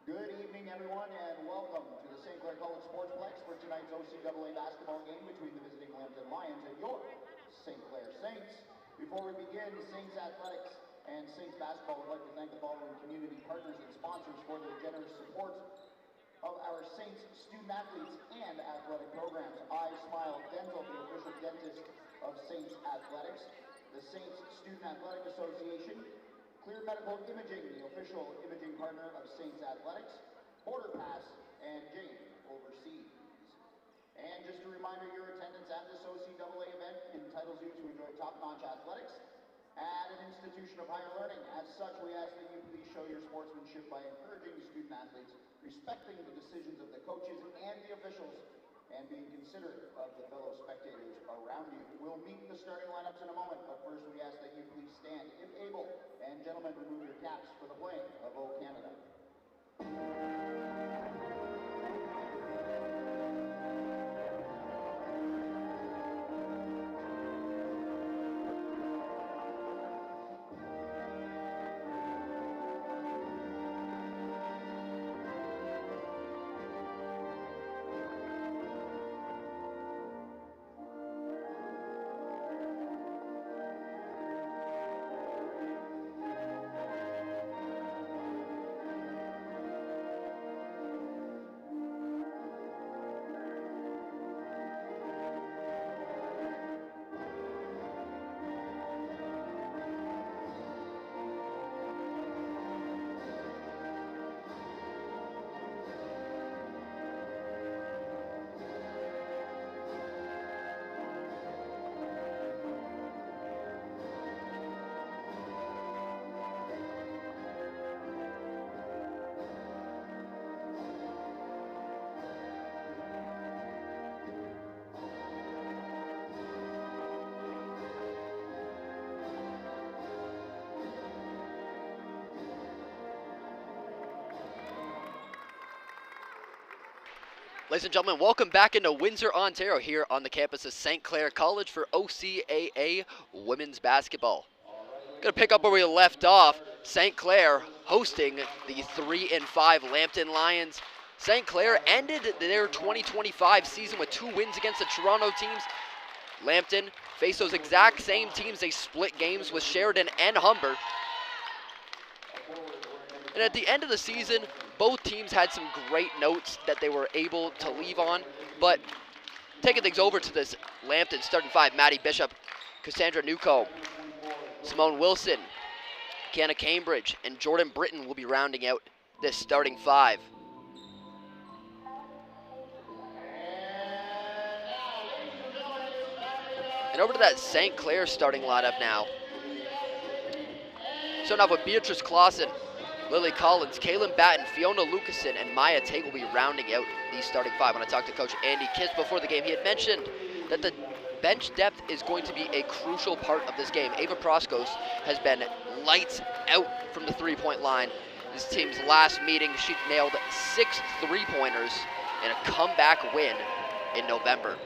Good evening, everyone, and welcome to the St. Clair College Sportsplex for tonight's OCAA basketball game between the visiting Lambton Lions and your St. Clair Saints. Before we begin, Saints Athletics and Saints Basketball would like to thank the following community partners and sponsors for their generous support of our Saints student athletes and athletic programs. I Smile Dental, the official dentist of Saints Athletics, the Saints Student Athletic Association, Clair Medical Imaging, the official imaging partner of Saints Athletics, Border Pass, and Jane Overseas. And just a reminder, your attendance at this OCAA event entitles you to enjoy top-notch athletics at an institution of higher learning. As such, we ask that you please show your sportsmanship by encouraging student athletes, respecting the decisions of the coaches and the officials, and being considerate of the fellow spectators around you. We'll meet the starting lineups in a moment, but first we ask that you please stand, if able, and gentlemen, remove your caps for the playing of O Canada. Ladies and gentlemen, welcome back into Windsor, Ontario, here on the campus of St. Clair College for OCAA women's basketball. Going to pick up where we left off. St. Clair hosting the 3-5 Lambton Lions. St. Clair ended their 2025 season with 2 wins against the Toronto teams. Lambton faced those exact same teams. They split games with Sheridan and Humber. And at the end of the season, both teams had some great notes that they were able to leave on. But taking things over to this Lambton starting 5, Maddie Bishop, Cassandra Newcomb, Simone Wilson, Kiana Cambridge, and Jordan Britton will be rounding out this starting 5. And over to that St. Clair starting lineup now. Starting off with Beatrice Clausen, Lily Collins, Kaylin Batten, Fiona Lucasen, and Maya Tate will be rounding out the starting 5. When I talked to Coach Andy Kiss before the game, he had mentioned that the bench depth is going to be a crucial part of this game. Ava Proskos has been lights out from the three-point line. This team's last meeting, she nailed 6 three-pointers in a comeback win in November.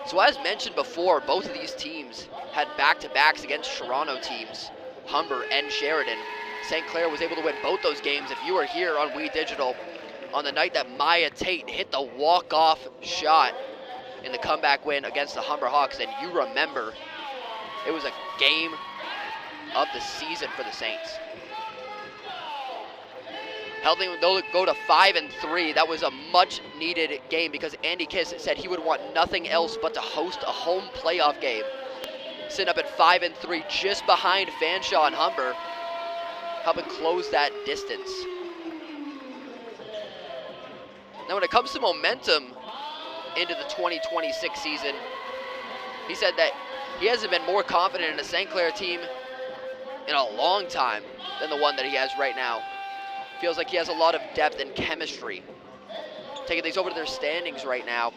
So as mentioned before, both of these teams had back-to-backs against Toronto teams, Humber and Sheridan. St. Clair was able to win both those games. If you were here on We Digital on the night that Maya Tate hit the walk-off shot in the comeback win against the Humber Hawks, and you remember it was a game of the season for the Saints. Helping them go to 5-3. That was a much-needed game because Andy Kiss said he would want nothing else but to host a home playoff game. Sitting up at 5-3, just behind Fanshawe and Humber, helping close that distance. Now, when it comes to momentum into the 2026 season, he said that he hasn't been more confident in a St. Clair team in a long time than the one that he has right now. Feels like he has a lot of depth and chemistry. Taking things over to their standings right now.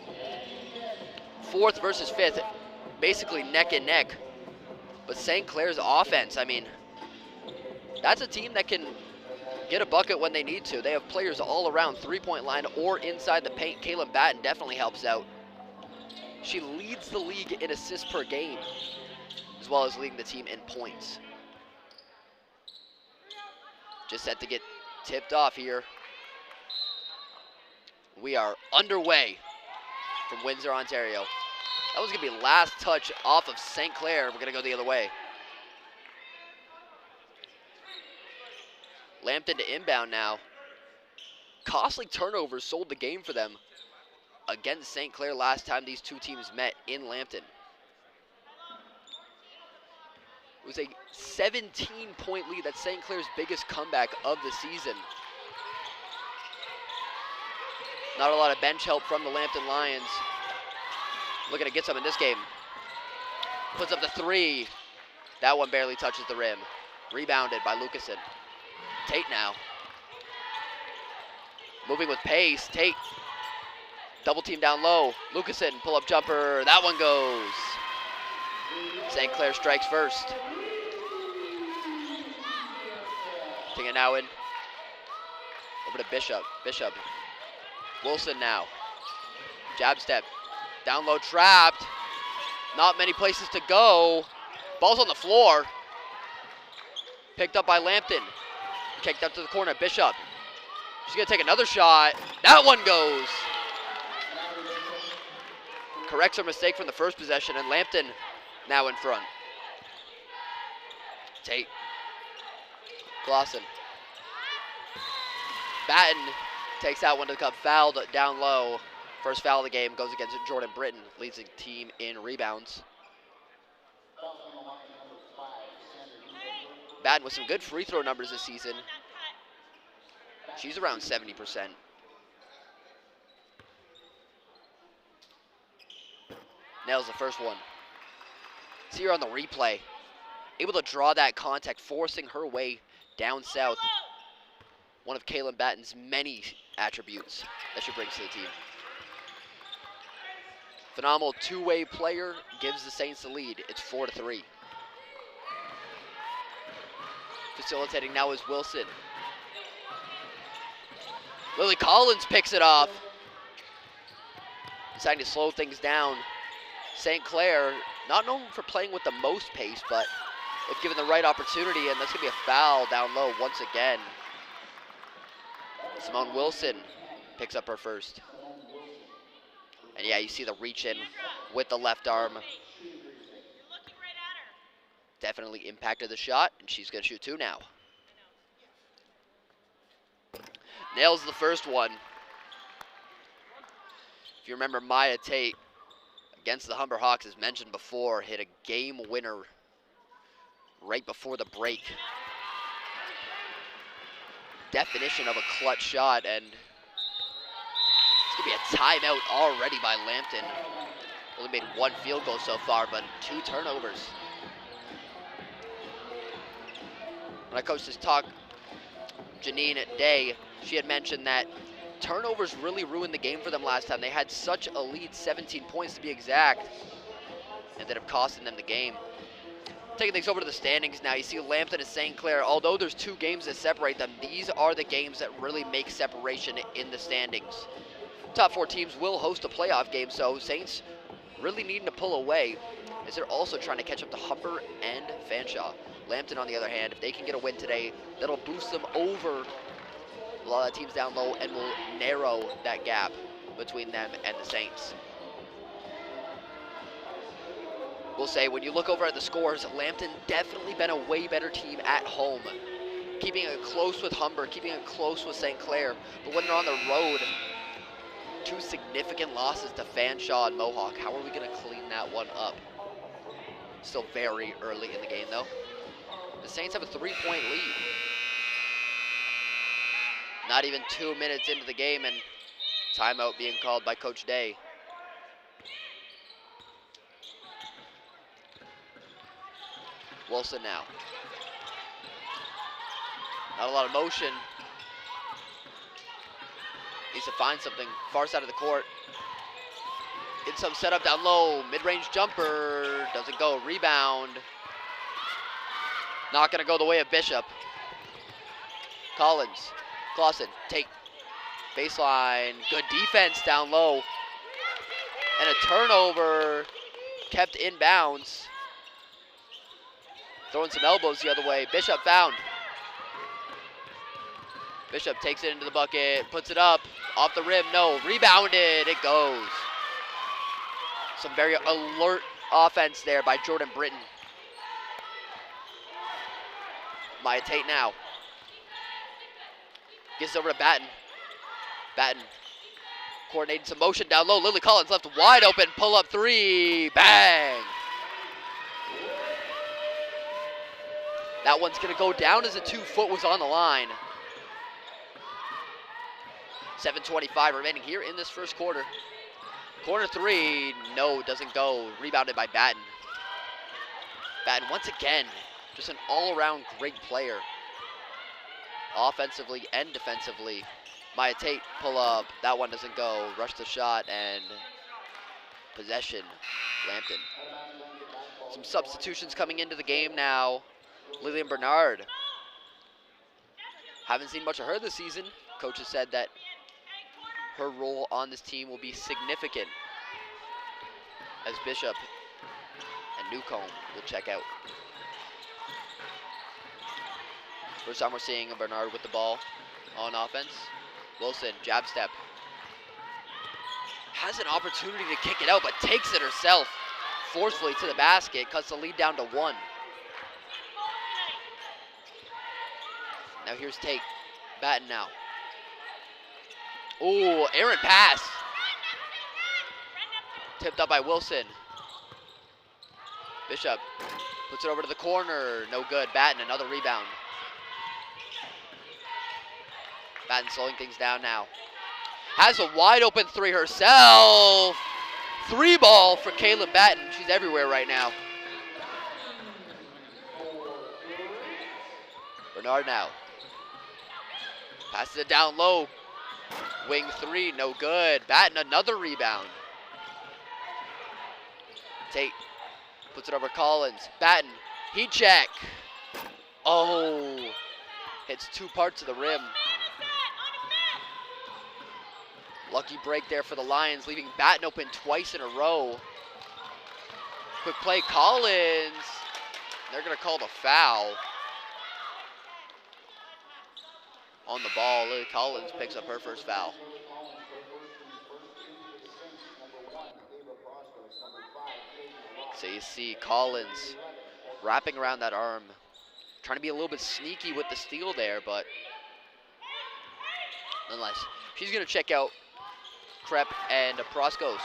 4th versus 5th, basically neck and neck. But St. Clair's offense, I mean, that's a team that can get a bucket when they need to. They have players all around three-point line or inside the paint. Kaylin Batten definitely helps out. She leads the league in assists per game, as well as leading the team in points. Just set to get tipped off here. We are underway from Windsor, Ontario. That was going to be last touch off of St. Clair. We're going to go the other way. Lambton to inbound now. Costly turnovers sold the game for them against St. Clair last time these two teams met in Lambton. It was a 17-point lead. That's St. Clair's biggest comeback of the season. Not a lot of bench help from the Lambton Lions. Looking to get some in this game. Puts up the 3. That one barely touches the rim. Rebounded by Lucasen. Tate now. Moving with pace. Tate. Double team down low. Lucasen, pull-up jumper. That one goes. St. Clair strikes first. Taking it now in. Over to Bishop. Bishop. Wilson now. Jab step. Down low, trapped. Not many places to go. Ball's on the floor. Picked up by Lambton. Kicked up to the corner. Bishop. She's going to take another shot. That one goes. Corrects her mistake from the first possession, and Lambton now in front. Tate. Clausen. Batten takes that one to the cup. Fouled down low. First foul of the game goes against Jordan Britton. Leads the team in rebounds. Batten with some good free throw numbers this season. She's around 70%. Nails the first one. See her on the replay. Able to draw that contact, forcing her way down south. One of Kaylin Batten's many attributes that she brings to the team. Phenomenal two-way player, gives the Saints the lead. It's 4-3. Facilitating now is Wilson. Lily Collins picks it off. Deciding to slow things down. St. Clair, not known for playing with the most pace, but if given the right opportunity, and that's going to be a foul down low once again. Simone Wilson picks up her first. And yeah, you see the reach in with the left arm. Definitely impacted the shot, and she's going to shoot 2 now. Nails the first one. If you remember, Maya Tate against the Humber Hawks, as mentioned before, hit a game winner right before the break. Definition of a clutch shot, and it's going to be a timeout already by Lambton. Only made 1 field goal so far, but 2 turnovers. When I coached this talk, Janine Day, she had mentioned that turnovers really ruined the game for them last time. They had such a lead, 17 points to be exact. Ended up costing them the game. Taking things over to the standings now, you see Lambton and St. Clair. Although there's 2 games that separate them, these are the games that really make separation in the standings. Top 4 teams will host a playoff game, so Saints really needing to pull away. as they're also trying to catch up to Humber and Fanshawe. Lambton, on the other hand, if they can get a win today, that'll boost them over a lot of teams down low and will narrow that gap between them and the Saints. We'll say, when you look over at the scores, Lambton definitely been a way better team at home, keeping it close with Humber, keeping it close with St. Clair. But when they're on the road, 2 significant losses to Fanshawe and Mohawk. How are we going to clean that one up? Still very early in the game, though. The Saints have a 3-point lead. Not even 2 minutes into the game, and timeout being called by Coach Day. Wilson now. Not a lot of motion. Needs to find something far side of the court. Get some setup down low. Mid-range jumper. Doesn't go. Rebound. Not going to go the way of Bishop. Collins. Clausen. Take. Baseline. Good defense down low. And a turnover. Kept in bounds. Throwing some elbows the other way. Bishop found. Bishop takes it into the bucket, puts it up, off the rim, no, rebounded, it goes. Some very alert offense there by Jordan Britton. Maya Tate now. Gets over to Batten. Batten coordinating some motion down low. Lily Collins left wide open, pull up 3, bang. That one's gonna go down as a 2-foot was on the line. 7:25 remaining here in this first quarter. Corner 3, no, doesn't go. Rebounded by Batten. Batten, once again, just an all-around great player. Offensively and defensively. Maya Tate, pull up. That one doesn't go. Rush the shot and possession. Lambton. Some substitutions coming into the game now. Lillian Bernard. Haven't seen much of her this season. Coach has said that her role on this team will be significant as Bishop and Newcomb will check out. First time we're seeing Bernard with the ball on offense. Wilson, jab step. Has an opportunity to kick it out, but takes it herself forcefully to the basket, cuts the lead down to 1. Now here's Tate. Batten now. Ooh, errant pass. Tipped up by Wilson. Bishop puts it over to the corner. No good. Batten, another rebound. Batten slowing things down now. Has a wide open 3 herself. 3 ball for Caleb Batten. She's everywhere right now. Bernard now. Passes it down low. Wing 3, no good. Batten, another rebound. Tate puts it over Collins. Batten, heat check. Oh, hits 2 parts of the rim. Lucky break there for the Lions, leaving Batten open twice in a row. Quick play, Collins. They're going to call the foul. On the ball, Lily Collins picks up her first foul. So you see Collins wrapping around that arm, trying to be a little bit sneaky with the steal there, but nonetheless, she's going to check out. Krep and Proskos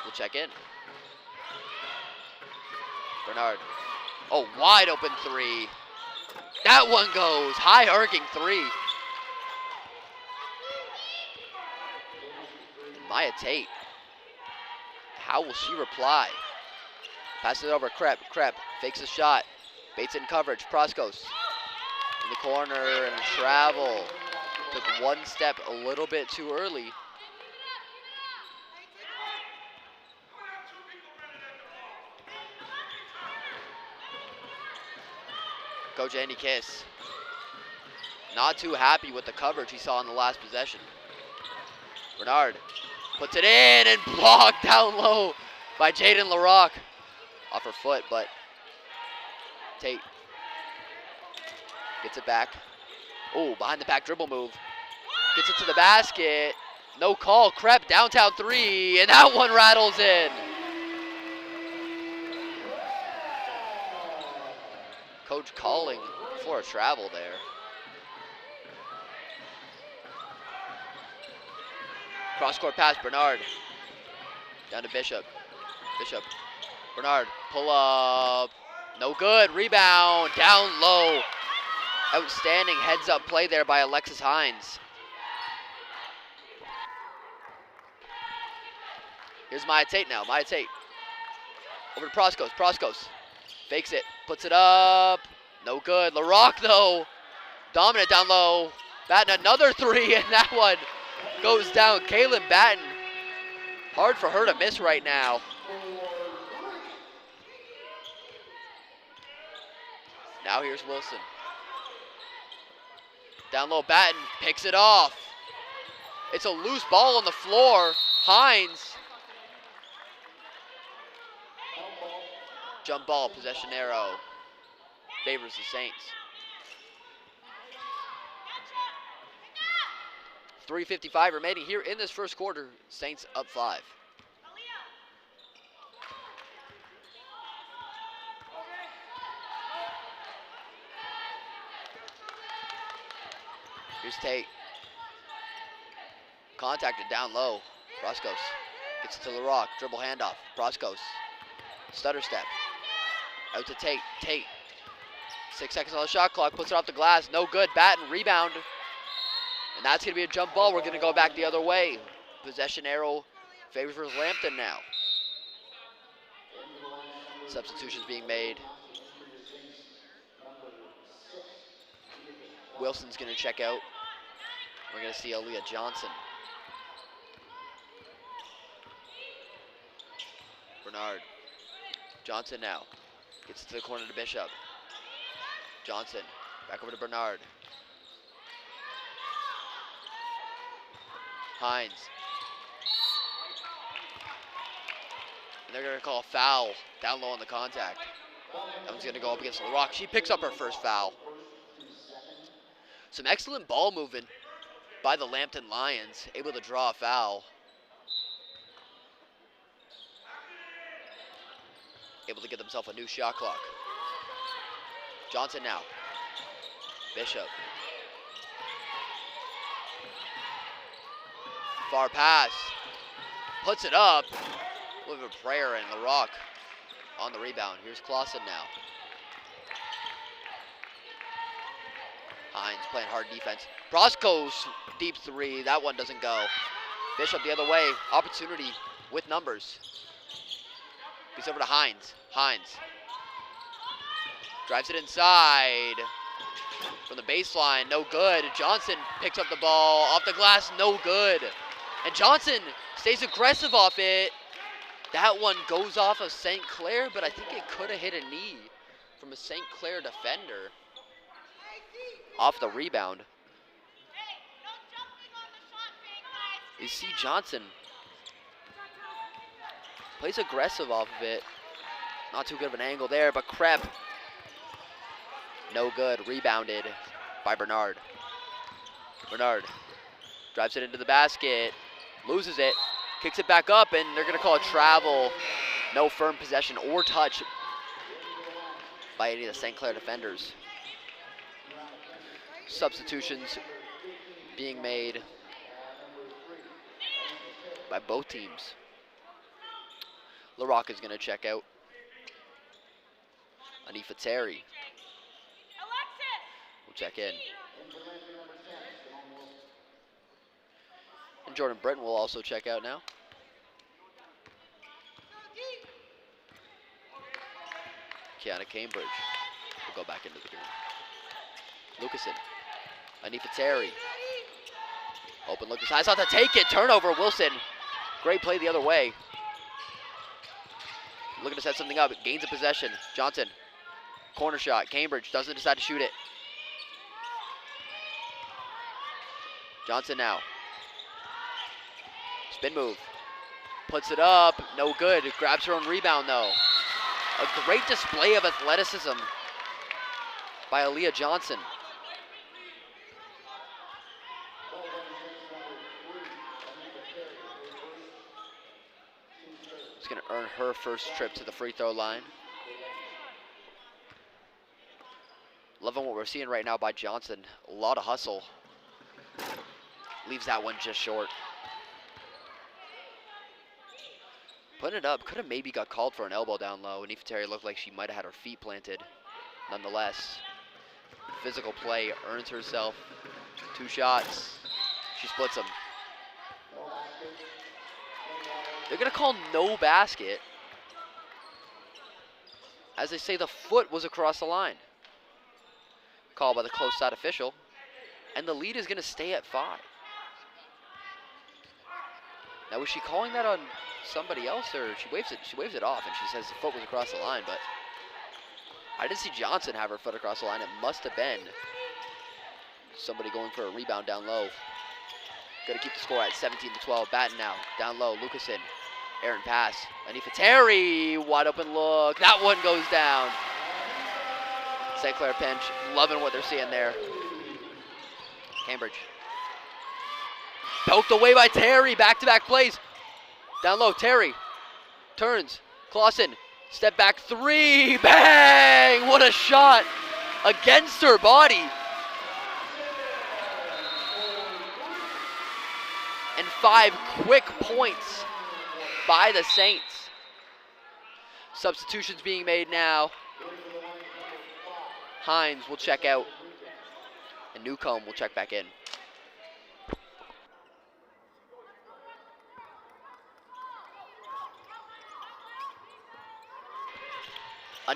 will check in. Bernard. Oh, wide open 3. That one goes. High arcing 3. Maya Tate. How will she reply? Passes it over. Krep. Krep fakes a shot. Bates in coverage. Proskos in the corner and travel. Took 1 step a little bit too early. Coach Andy Kiss, not too happy with the coverage he saw in the last possession. Bernard puts it in and blocked down low by Jaden LaRock. off her foot, but Tate gets it back. Oh, behind the back dribble move. Gets it to the basket. No call. Krep, downtown three, and that one rattles in. Coach calling for a travel there. Cross-court pass, Bernard. Down to Bishop. Bishop. Bernard, pull up. No good. Rebound. Down low. Outstanding heads-up play there by Alexis Hines. Here's Maya Tate now. Maya Tate. Over to Proskos. Proskos. Fakes it. Puts it up. No good. LaRock, though. Dominant down low. Batten another three, and that one goes down. Kaylin Batten. Hard for her to miss right now. Now here's Wilson. Down low, Batten picks it off. It's a loose ball on the floor. Hines. Jump ball, possession arrow. Favors the Saints. 3:55 remaining here in this first quarter. Saints up 5. Here's Tate. Contacted down low. Proskos gets it to LaRock. Dribble handoff. Proskos. Stutter step. Out to Tate. Tate. 6 seconds on the shot clock. Puts it off the glass. No good. Batten. Rebound. And that's going to be a jump ball. We're going to go back the other way. Possession arrow favors Lambton now. Substitutions being made. Wilson's going to check out. We're going to see Aaliyah Johnson. Bernard. Johnson now. Gets it to the corner to Bishop. Johnson. Back over to Bernard. Hines. And they're going to call a foul down low on the contact. That one's going to go up against LaRock. She picks up her first foul. Some excellent ball movement by the Lambton Lions, able to draw a foul. Able to get themselves a new shot clock. Johnson now. Bishop. Far pass. Puts it up. A little bit of prayer, and LaRock on the rebound. Here's Clausen now. Hines playing hard defense. Proskos, deep three. That one doesn't go. Bishop the other way. Opportunity with numbers. He's over to Hines. Hines. Drives it inside. From the baseline, no good. Johnson picks up the ball. Off the glass, no good. And Johnson stays aggressive off it. That one goes off of St. Clair, but I think it could have hit a knee from a St. Clair defender. Off the rebound. You see Johnson plays aggressive off of it. Not too good of an angle there, but Krep. No good. Rebounded by Bernard. Bernard drives it into the basket. Loses it. Kicks it back up, and they're going to call a travel. No firm possession or touch by any of the St. Clair defenders. Substitutions being made by both teams. LaRock is going to check out. Anifa Terry will check in. And Jordan Britton will also check out now. Kiana Cambridge will go back into the game. Lucasen. Anifa Terry. Open look. Decides not to take it. Turnover. Wilson. Great play the other way. Looking to set something up. Gains a possession. Johnson. Corner shot. Cambridge doesn't decide to shoot it. Johnson now. Spin move. Puts it up. No good. Grabs her own rebound though. A great display of athleticism by Aaliyah Johnson. She's going to earn her first trip to the free throw line. Loving what we're seeing right now by Johnson. A lot of hustle. Leaves that one just short. Putting it up, could have maybe got called for an elbow down low, and Nefertari looked like she might have had her feet planted. Nonetheless, physical play, earns herself 2 shots. She splits them. They're gonna call no basket. As they say, the foot was across the line. Called by the close side official. And the lead is gonna stay at 5. Now, was she calling that on somebody else, or she waves it off and she says the foot was across the line, but I didn't see Johnson have her foot across the line. It must have been somebody going for a rebound down low. Got to keep the score at 17-12. Batten now, down low, Lucasen, Aaron pass, Nefertari, wide open look, that one goes down. St. Clair pinch, loving what they're seeing there. Cambridge. Poked away by Terry, back-to-back plays. Down low, Terry turns, Clausen, step back 3, bang! What a shot against her body. And 5 quick points by the Saints. Substitutions being made now. Hines will check out, and Newcomb will check back in.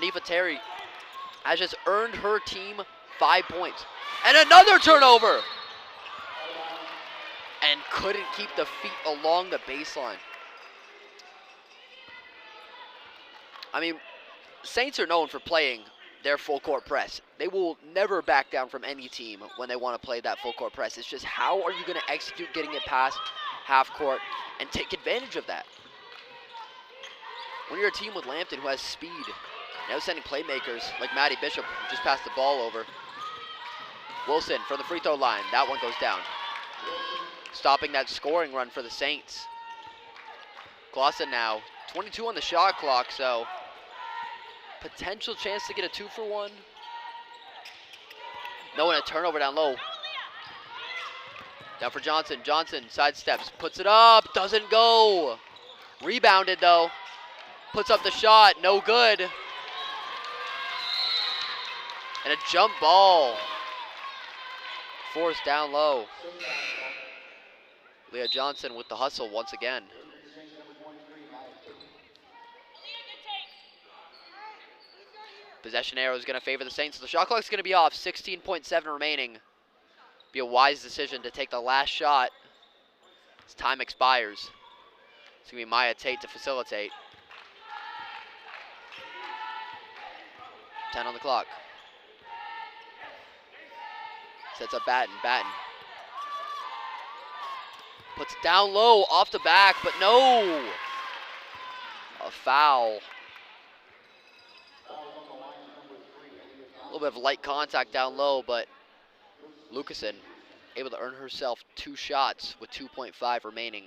Nefertari has just earned her team 5 points. And another turnover! And couldn't keep the feet along the baseline. I mean, Saints are known for playing their full court press. They will never back down from any team when they want to play that full court press. It's just, how are you going to execute getting it past half court and take advantage of that? When you're a team with Lambton who has speed, now sending playmakers like Maddie Bishop, who just passed the ball over. Wilson from the free throw line. That one goes down. Stopping that scoring run for the Saints. Clausen now, 22 on the shot clock, so potential chance to get a 2-for-1. No, and a turnover down low. Down for Johnson. Johnson sidesteps, puts it up, doesn't go. Rebounded though. Puts up the shot, no good. And a jump ball. Forced down low. Leah Johnson with the hustle once again. Possession arrow is going to favor the Saints. So the shot clock's going to be off. 16.7 remaining. Be a wise decision to take the last shot as time expires. It's going to be Maya Tate to facilitate. 10 on the clock. Sets up Batten. Batten puts it down low, off the back, but no. A foul. A little bit of light contact down low, but Lucasen able to earn herself 2 shots with 2.5 remaining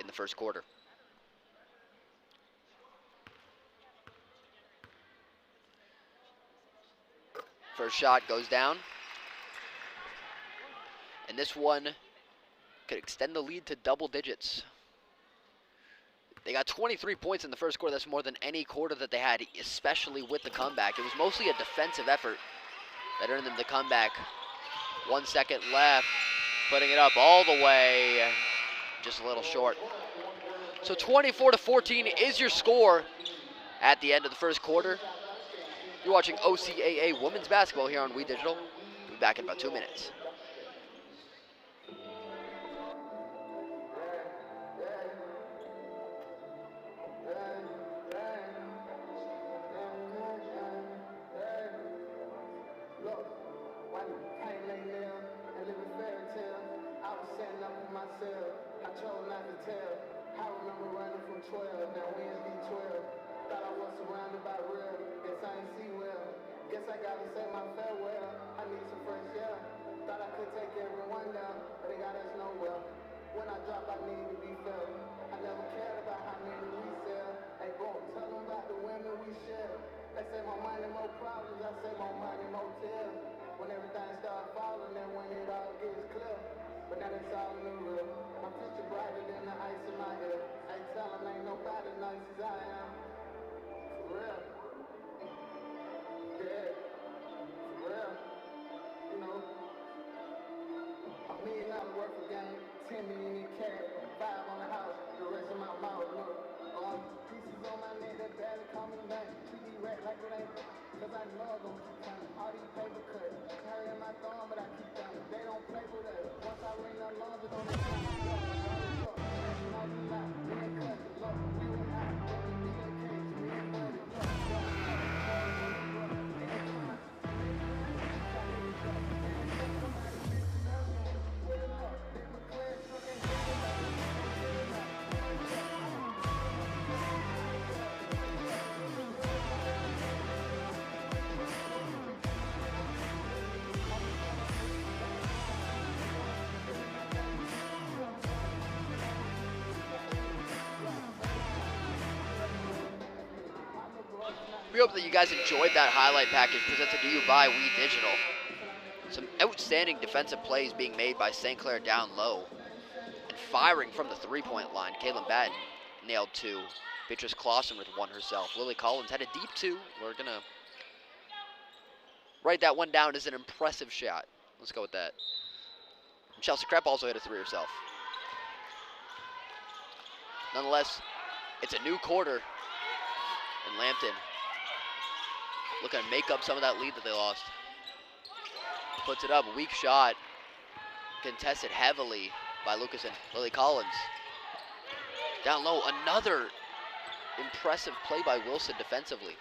in the first quarter. First shot goes down. And this one could extend the lead to double digits. They got 23 points in the first quarter. That's more than any quarter that they had, especially with the comeback. It was mostly a defensive effort that earned them the comeback. 1 second left, putting it up all the way, just a little short. So 24-14 is your score at the end of the first quarter. You're watching OCAA women's basketball here on We Digital. We'll be back in about 2 minutes. I chose not to tell. I remember running from 12, now we in B12. Thought I was surrounded by real. take everyone down, but they got us nowhere. When I drop, I need to be felt. I never cared about how many we sell. Hey, bro, tell them about the women we share. They say more money, more problems. I say more money, more tears. When everything starts falling, then when it all gets clear. But now it's all in the real. My future brighter than the ice in my head. Hey, tell them ain't nobody nice as I am. For real. Yeah. For real. You know. $1 million worth of game, 10 million in cash, 5 on the house, the rest of my mouth, look. Pieces on my neck that barely coming back. Treat these rats like it ain't, cause I know I'm gonna keep coming. All these paper cuts, carrying my thumb, but I keep coming. They don't play with us. Once I ring the alarm, it's on the top. We hope that you guys enjoyed that highlight package presented to you by We Digital. Some outstanding defensive plays being made by St. Clair down low. And firing from the three-point line, Caitlin Batten nailed 2. Beatrice Clausen with 1 herself. Lily Collins had a deep 2. We're going to write that one down as an impressive shot. Let's go with that. And Chelsea Krepp also hit a 3 herself. Nonetheless, it's a new quarter in Lambton. Looking to make up some of that lead that they lost. Puts it up, weak shot. Contested heavily by Lucas and Lily Collins. Down low, another impressive play by Wilson defensively.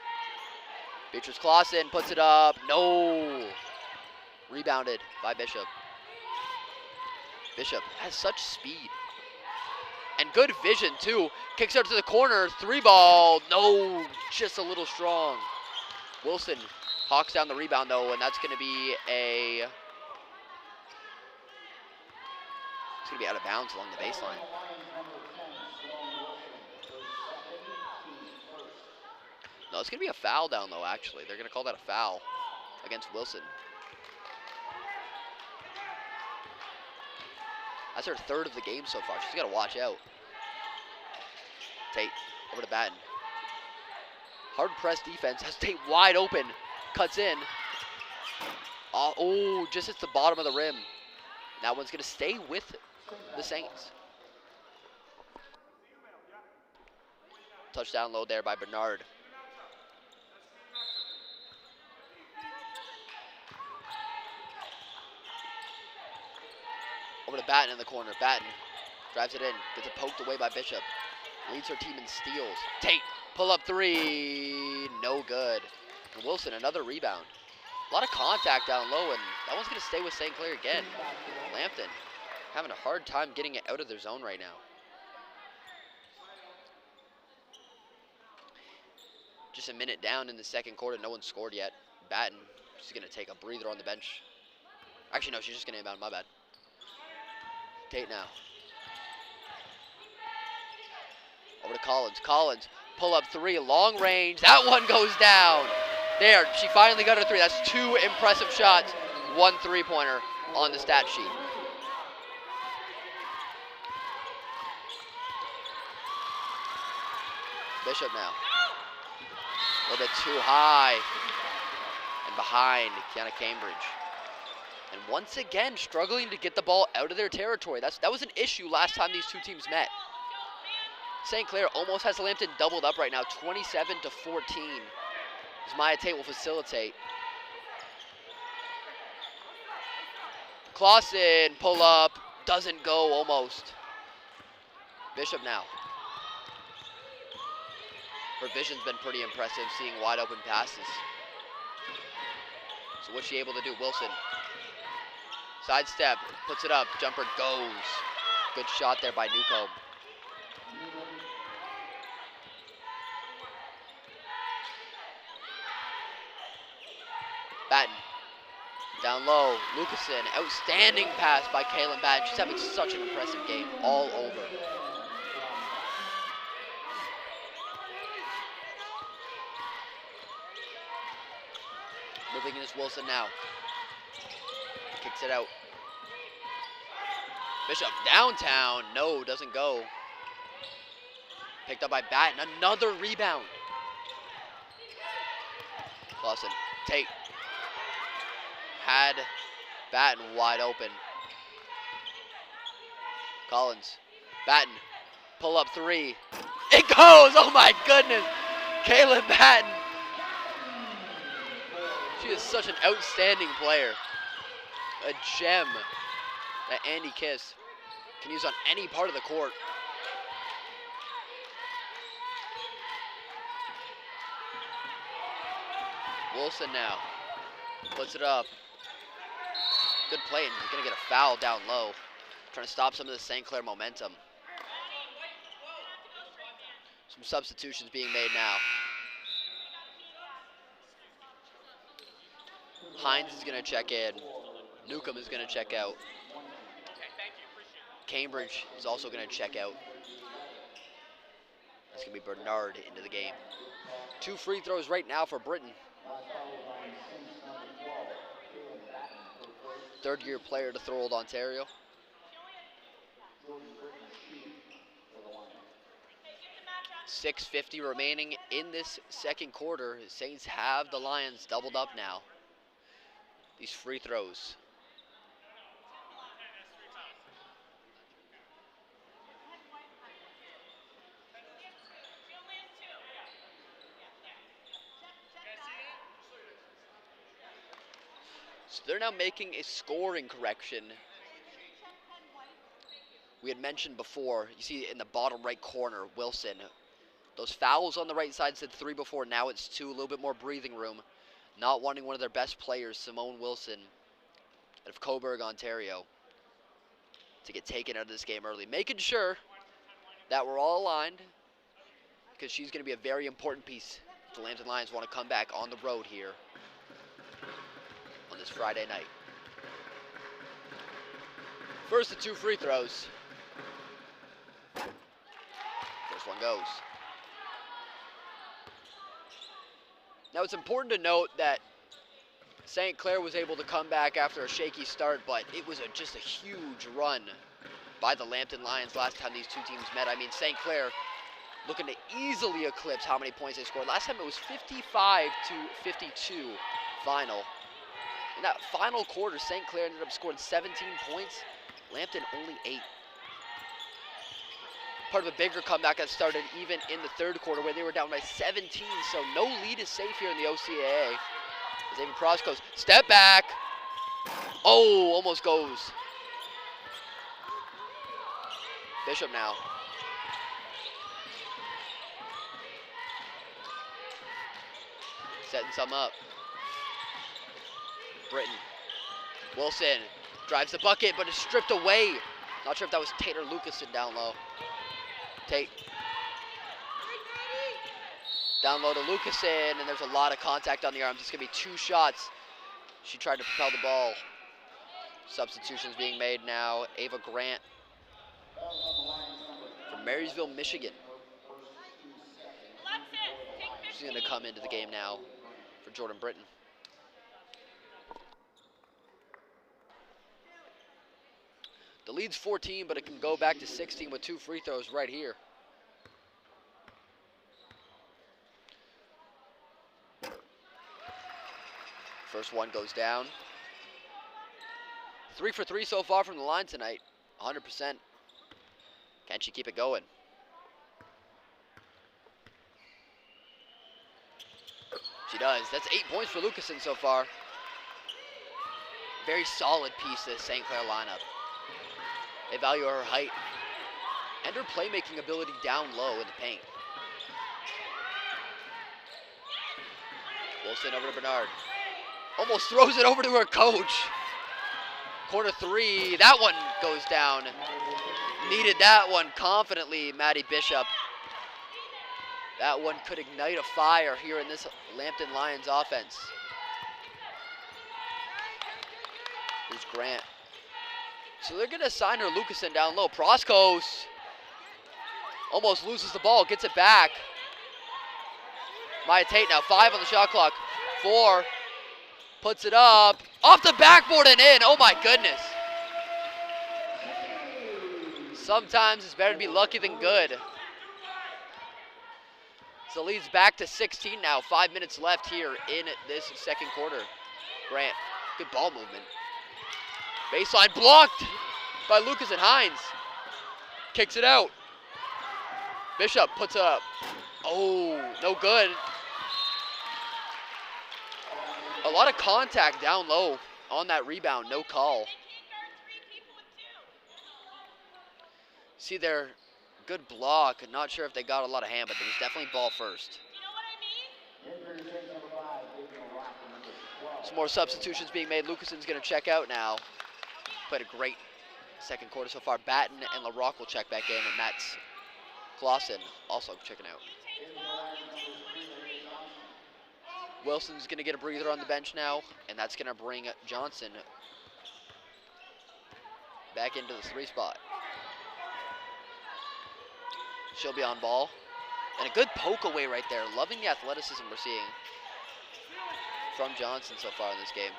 Beatrice Clausen puts it up, no. Rebounded by Bishop. Bishop has such speed. And good vision too. Kicks out to the corner, 3-ball, no, just a little strong. Wilson hawks down the rebound though, and that's going to be out of bounds along the baseline. No, it's going to be a foul down low actually. They're going to call that a foul against Wilson. That's her 3rd of the game so far. She's got to watch out. Tate over to Batten. Hard press defense, has Tate wide open, cuts in. Oh, just hits the bottom of the rim. That one's gonna stay with the Saints. Touchdown low there by Bernard. Over to Batten in the corner. Batten drives it in, gets it poked away by Bishop. Leads her team in steals. Tate, pull up 3, no good. And Wilson, another rebound. A lot of contact down low, and that one's going to stay with St. Clair again. Lambton having a hard time getting it out of their zone right now. Just a minute down in the second quarter, no one scored yet. Batten, she's going to take a breather on the bench. Actually, no, she's just going to inbound, my bad. Tate now. Over to Collins. Collins, pull up 3, long range. That one goes down. There, she finally got her 3. That's 2 impressive shots. 1 3-pointer on the stat sheet. Bishop now. A little bit too high. And behind Kiana Cambridge. And once again, struggling to get the ball out of their territory. That was an issue last time these two teams met. St. Clair almost has Lambton doubled up right now, 27-14. As Maya Tate will facilitate. Clausen, pull up, doesn't go almost. Bishop now. Her vision's been pretty impressive, seeing wide open passes. So what's she able to do? Wilson. Sidestep, puts it up, jumper goes. Good shot there by Newcomb. Batten. Down low, Lucasen, outstanding pass by Kaylin Batten. She's having such an impressive game, all over. Moving in is Wilson now. Kicks it out. Bishop downtown, no, doesn't go. Picked up by Batten, another rebound. Lawson, Tate. Had Batten wide open. Collins, Batten, pull up three. It goes, oh my goodness. Kaylin Batten. She is such an outstanding player. A gem that Andy Kiss can use on any part of the court. Wilson now puts it up. Good play, and he's going to get a foul down low. Trying to stop some of the St. Clair momentum. Some substitutions being made now. Hines is going to check in. Newcomb is going to check out. Cambridge is also going to check out. It's going to be Bernard into the game. 2 free throws right now for Britain. Third-year player to Thorold, Ontario. .650 remaining in this second quarter. Saints have the Lions doubled up now. These free throws. So they're now making a scoring correction. We had mentioned before, you see in the bottom right corner, Wilson. Those fouls on the right side said 3 before, now it's 2, a little bit more breathing room. Not wanting one of their best players, Simone Wilson, out of Cobourg, Ontario, to get taken out of this game early. Making sure that we're all aligned, because she's going to be a very important piece. The Lambton Lions want to come back on the road here on this Friday night. First of 2 free throws. First one goes. Now it's important to note that St. Clair was able to come back after a shaky start, but it was just a huge run by the Lambton Lions last time these two teams met. I mean, St. Clair looking to easily eclipse how many points they scored. Last time it was 55-52 final. In that final quarter, St. Clair ended up scoring 17 points. Lambton only 8. Part of a bigger comeback that started even in the third quarter where they were down by 17, so no lead is safe here in the OCAA. As David Pross goes, step back. Oh, almost goes. Bishop now. Setting some up. Britton. Wilson drives the bucket, but is stripped away. Not sure if that was Tate or Lucasen down low. Tate. Down low to Lucasen, and there's a lot of contact on the arms. It's going to be 2 shots. She tried to propel the ball. Substitutions being made now. Ava Grant from Marysville, Michigan. She's going to come into the game now for Jordan Britton. The lead's 14, but it can go back to 16 with 2 free throws right here. First one goes down. 3 for 3 so far from the line tonight. 100%. Can she keep it going? She does. That's 8 points for Lucasen so far. Very solid piece of the St. Clair lineup. They value her height and her playmaking ability down low in the paint. Wilson over to Bernard. Almost throws it over to her coach. Corner 3, that one goes down. Needed that one confidently, Maddie Bishop. That one could ignite a fire here in this Lambton Lions offense. Here's Grant. So they're going to assign her Lucasen down low. Proskos almost loses the ball, gets it back. Maya Tate now, 5 on the shot clock. 4, puts it up, off the backboard and in. Oh my goodness. Sometimes it's better to be lucky than good. So leads back to 16 now. 5 minutes left here in this second quarter. Grant, good ball movement. Baseline blocked by Lucas and Hines. Kicks it out. Bishop puts it up. Oh, no good. A lot of contact down low on that rebound. No call. See there, good block. Not sure if they got a lot of hand, but there was definitely ball first. Some more substitutions being made. Lucasen's going to check out now. Played a great second quarter so far. Batten and LaRock will check back in, and Matt's Clausen also checking out. Wilson's going to get a breather on the bench now, and that's going to bring Johnson back into the 3 spot. She'll be on ball. And a good poke away right there. Loving the athleticism we're seeing from Johnson so far in this game.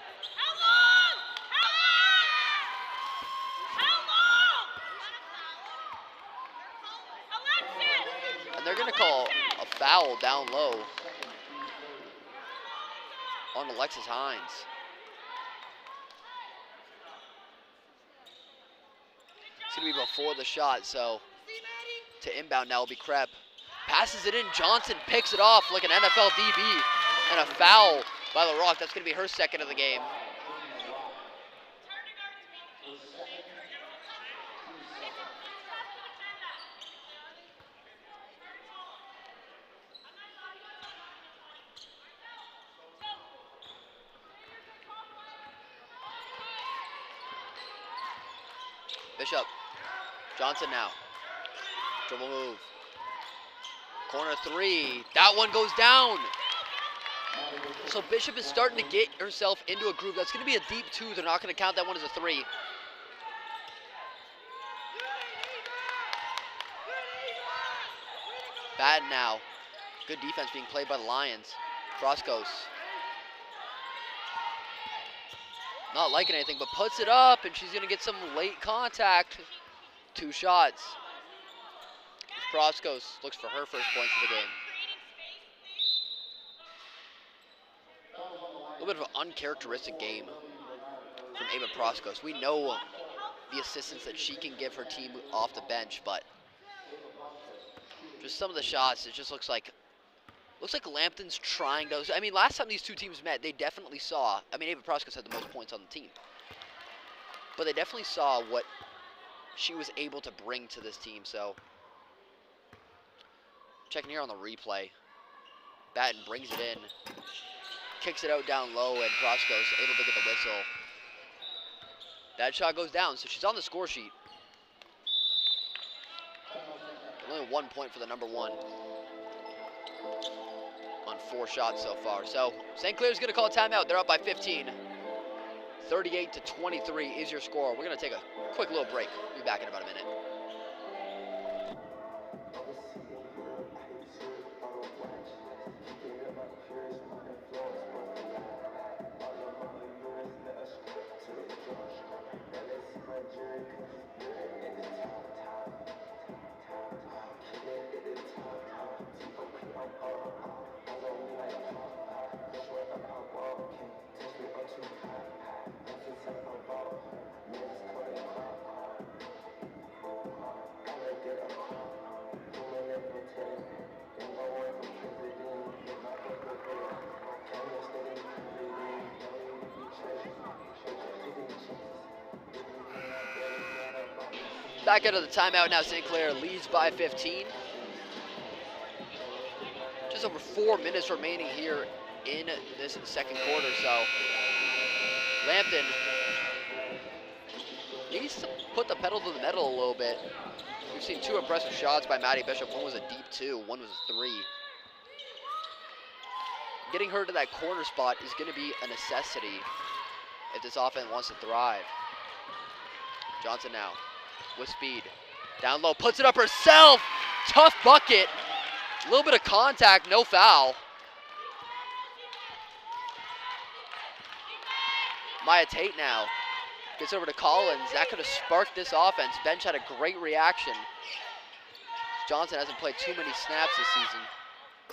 And they're going to call a foul down low on Alexis Hines. It's going to be before the shot, so to inbound now will be Krepp. Passes it in, Johnson picks it off like an NFL DB, and a foul by LaRock. That's going to be her second of the game. Bishop, Johnson now, dribble move, corner 3, that one goes down. So Bishop is starting to get herself into a groove. That's going to be a deep 2, they're not going to count that one as a 3. Bad now, good defense being played by the Lions. Proskos. Not liking anything, but puts it up, and she's going to get some late contact. 2 shots. Proskos looks for her first points of the game. A little bit of an uncharacteristic game from Ava Proskos. We know the assistance that she can give her team off the bench, but just some of the shots, it just looks like Lambton's trying to. I mean, last time these two teams met, they definitely saw. I mean, Ava Proskos had the most points on the team, but they definitely saw what she was able to bring to this team. So, checking here on the replay, Batten brings it in, kicks it out down low, and Proskos able to get the whistle. That shot goes down, so she's on the score sheet. Only 1 point for the number 1. On 4 shots so far. So St. Clair's going to call a timeout. They're up by 15. 38-23 is your score. We're going to take a quick little break. Be back in about a minute. Back out of the timeout now. St. Clair leads by 15. Just over 4 minutes remaining here in this second quarter. So Lambton needs to put the pedal to the metal a little bit. We've seen 2 impressive shots by Maddie Bishop. One was a deep 2, one was a 3. Getting her to that corner spot is going to be a necessity if this offense wants to thrive. Johnson now with speed. Down low, puts it up herself. Tough bucket. A little bit of contact, no foul. Maya Tate now gets over to Collins. That could have sparked this offense. Bench had a great reaction. Johnson hasn't played too many snaps this season.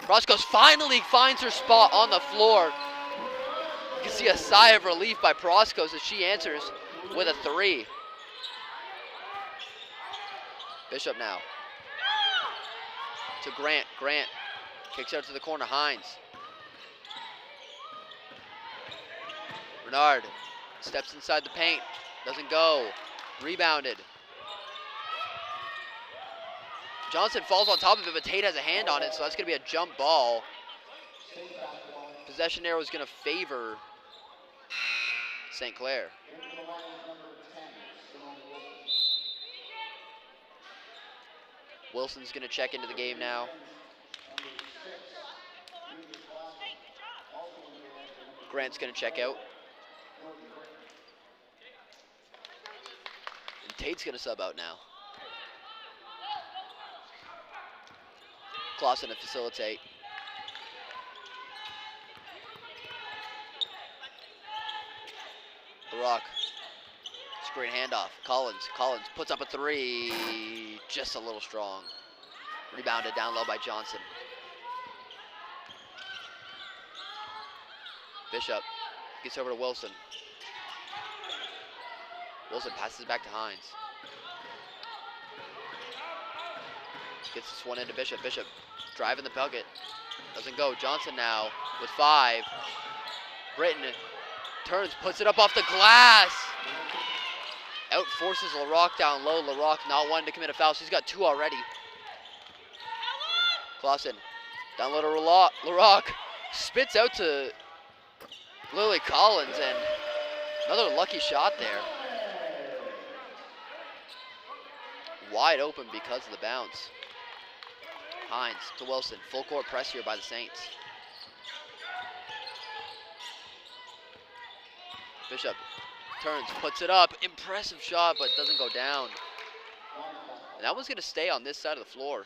Proskos finally finds her spot on the floor. You can see a sigh of relief by Proskos as she answers with a 3. Bishop now to Grant. Grant kicks out to the corner. Hines. Bernard steps inside the paint. Doesn't go. Rebounded. Johnson falls on top of it, but Tate has a hand on it, so that's going to be a jump ball. Possession arrow is going to favor St. Clair. Wilson's going to check into the game now. Grant's going to check out. And Tate's going to sub out now. Clausen to facilitate. LaRock. Screen handoff. Collins puts up a 3. Just a little strong. Rebounded down low by Johnson. Bishop gets over to Wilson. Wilson passes back to Hines. Gets this one into Bishop. Bishop driving the bucket. Doesn't go. Johnson now with 5. Britton turns, puts it up off the glass. Outforces LaRock down low. LaRock not wanting to commit a foul. She's got 2 already. Clausen down low to LaRock. Spits out to Lily Collins, and another lucky shot there. Wide open because of the bounce. Hines to Wilson. Full court press here by the Saints. Bishop turns, puts it up. Impressive shot, but doesn't go down. And that one's going to stay on this side of the floor.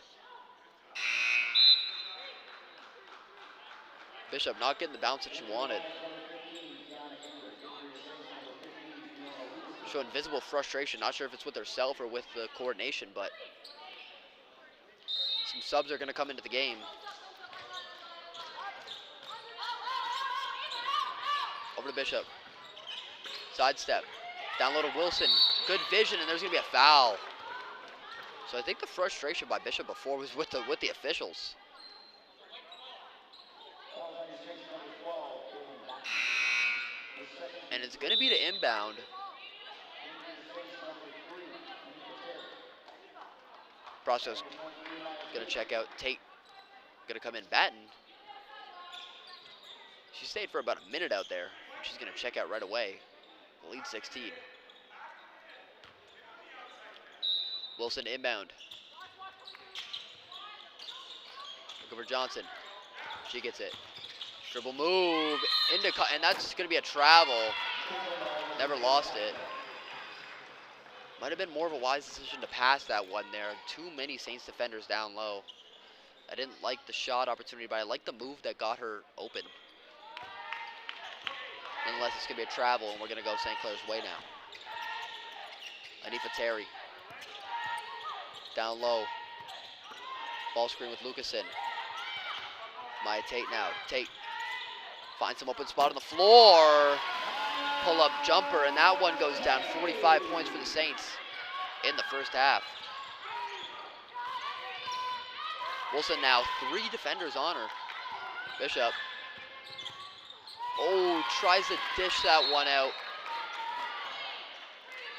Bishop not getting the bounce that she wanted. Showing visible frustration. Not sure if it's with herself or with the coordination, but some subs are going to come into the game. Over to Bishop. Sidestep. Down low to Wilson. Good vision, and there's going to be a foul. So I think the frustration by Bishop before was with the officials. And it's going to be to inbound. Proskos going to check out. Tate going to come in batting. She stayed for about a minute out there. She's going to check out right away. Lead 16. Wilson inbound. Look over Johnson. She gets it. Dribble move into, and that's going to be a travel. Never lost it. Might have been more of a wise decision to pass that one there. Too many Saints defenders down low. I didn't like the shot opportunity, but I like the move that got her open. Unless it's going to be a travel, and we're going to go St. Clair's way now. Anifa Terry. Down low. Ball screen with Lucasen. Maya Tate now. Tate finds some open spot on the floor. Pull-up jumper, and that one goes down. 45 points for the Saints in the first half. Wilson now 3 defenders on her. Bishop. Oh, tries to dish that one out.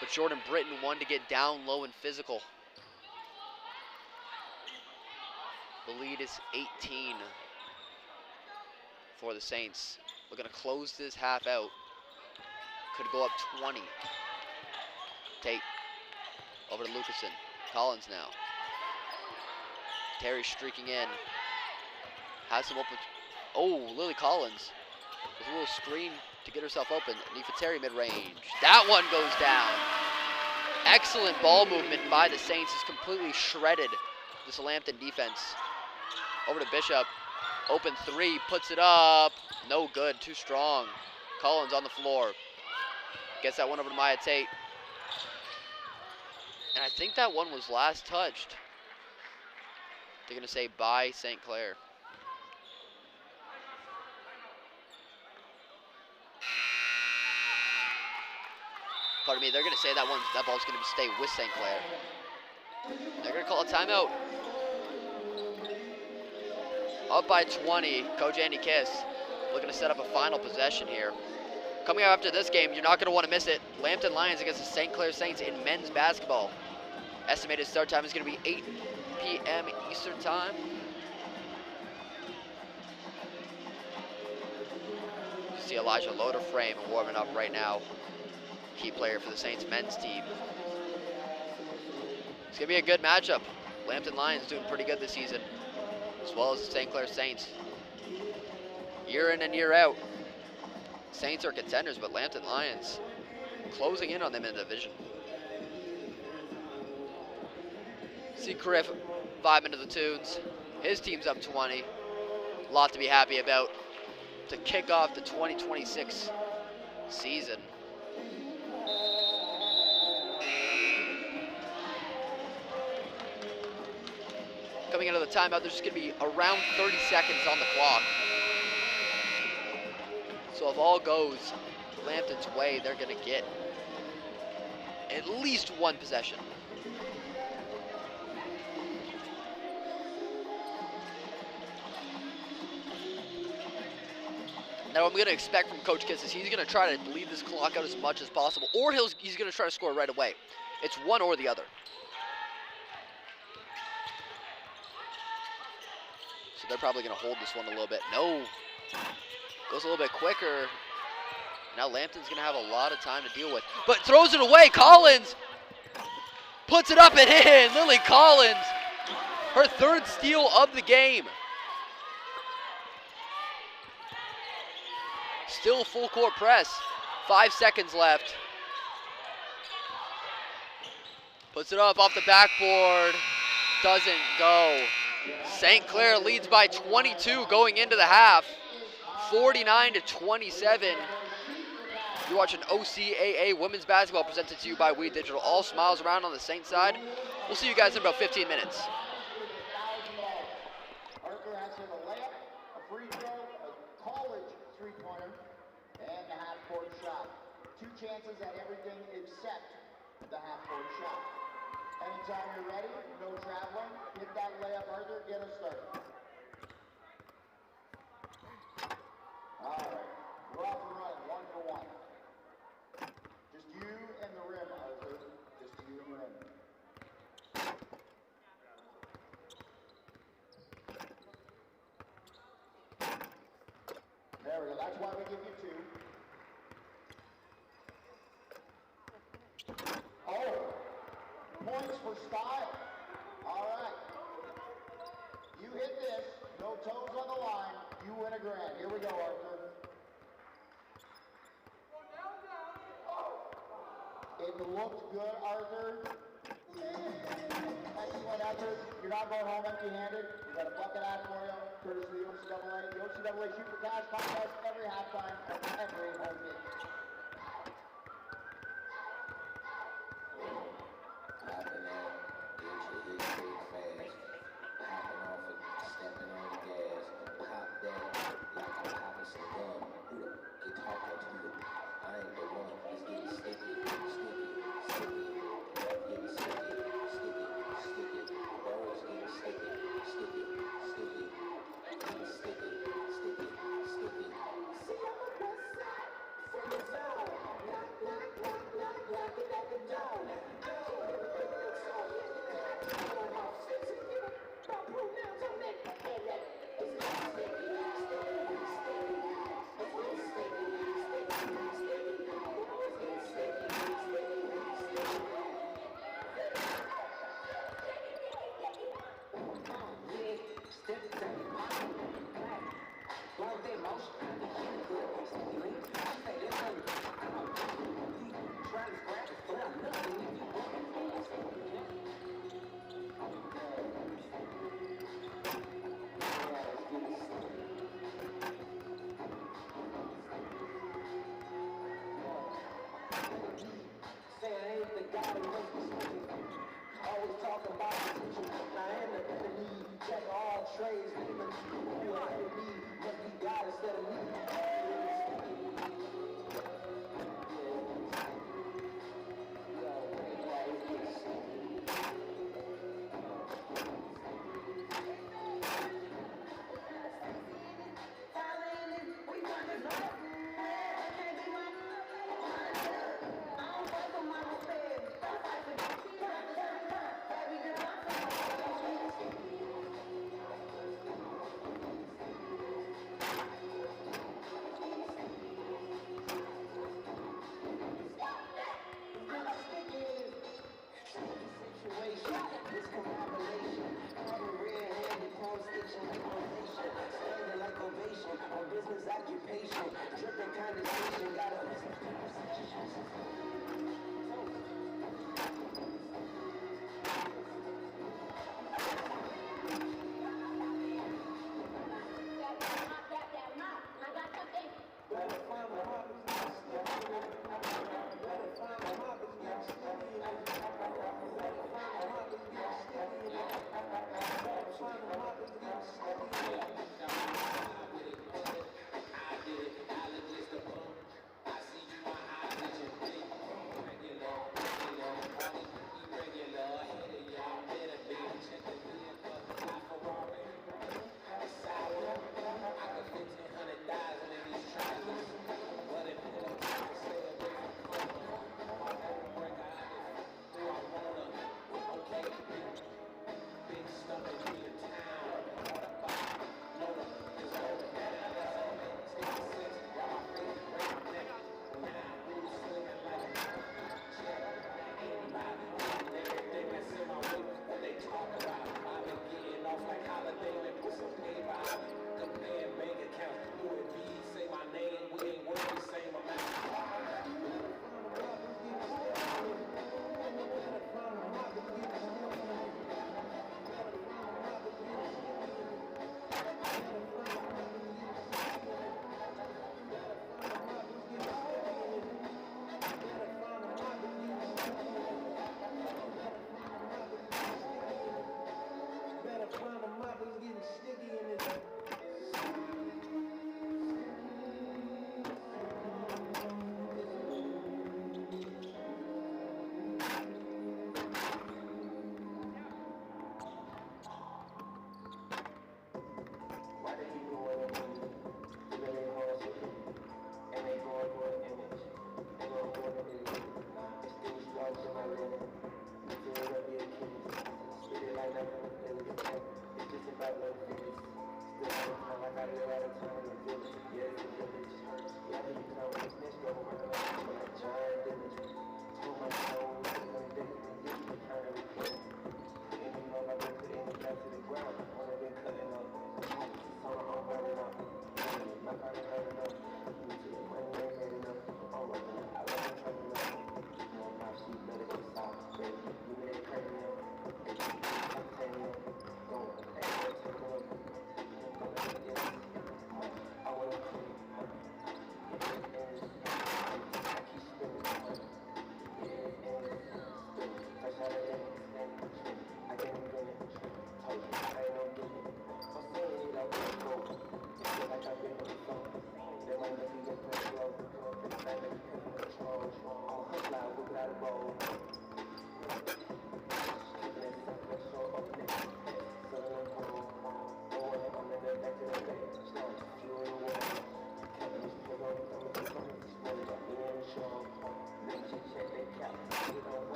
But Jordan Britton wanted to get down low and physical. The lead is 18 for the Saints. We're going to close this half out. Could go up 20. Tate over to Lucasen. Collins now. Terry streaking in. Has some open. Oh, Lily Collins There's a little screen to get herself open. Nefertari mid-range. That one goes down. Excellent ball movement by the Saints. Has completely shredded this Lambton defense. Over to Bishop. Open three, puts it up. No good, too strong. Collins on the floor. Gets that one over to Maya Tate. And I think that one was last touched. They're going to say bye, St. Clair. Pardon me, they're going to say that ball's going to stay with St. Clair. They're going to call a timeout. Up by 20, Coach Andy Kiss looking to set up a final possession here. Coming up after this game, you're not going to want to miss it. Lambton Lions against the St. Clair Saints in men's basketball. Estimated start time is going to be 8 p.m. Eastern time. You see Elijah Loader frame warming up right now. Key player for the Saints men's team. It's going to be a good matchup. Lambton Lions doing pretty good this season, as well as the St. Clair Saints. Year in and year out, Saints are contenders, but Lambton Lions closing in on them in the division. See Criff vibing into the tunes. His team's up 20. A lot to be happy about to kick off the 2026 season. Coming into the timeout, there's just going to be around 30 seconds on the clock. So if all goes Lambton's way, they're going to get at least one possession. Now, what I'm going to expect from Coach Kiss is he's going to try to bleed this clock out as much as possible, or he's going to try to score right away. It's one or the other. So they're probably going to hold this one a little bit. No. Goes a little bit quicker. Now Lambton's going to have a lot of time to deal with. But throws it away. Collins puts it up and in. Lily Collins, her third steal of the game. Still full court press. 5 seconds left. Puts it up off the backboard. Doesn't go. St. Clair leads by 22 going into the half. 49-27. You're watching OCAA women's basketball presented to you by We Digital. All smiles around on the Saints side. We'll see you guys in about 15 minutes. Arthur has hit a layup, a free throw, a college three-pointer, and the half-court shot. 2 chances at everything except the half-court shot. Anytime you're ready, no traveling, hit that layup, Arthur, get us started. All right, we're off and running, 1 for 1. Just you and the rim, Arthur. Just you and the rim. There we go, that's why we give you 2. Oh! Points for style. All right. You hit this, no toes on the line, you win $1,000. Here we go, Arthur. It looked good, Arthur. Excellent effort. You're not going home empty-handed. We got a bucket out for you, courtesy of the OCAA. The OCAA Shoot for Cash contest every halftime of every home game. Hopping out, into his feet fast. Hopping off and stepping on the gas. Hop that like I'm hopping some gum. Who the get talking to you? I ain't the one that's getting sticky, sticky, sticky. Getting sticky, sticky, sticky. Balls getting sticky, sticky, sticky. Getting sticky, sticky, sticky. See, I'm a west side. Always talking about potential. Now I end up in the lead. Jack of all trades, nigga. Who ahead of me must be God instead of me. Occupation, dripping condensation, got a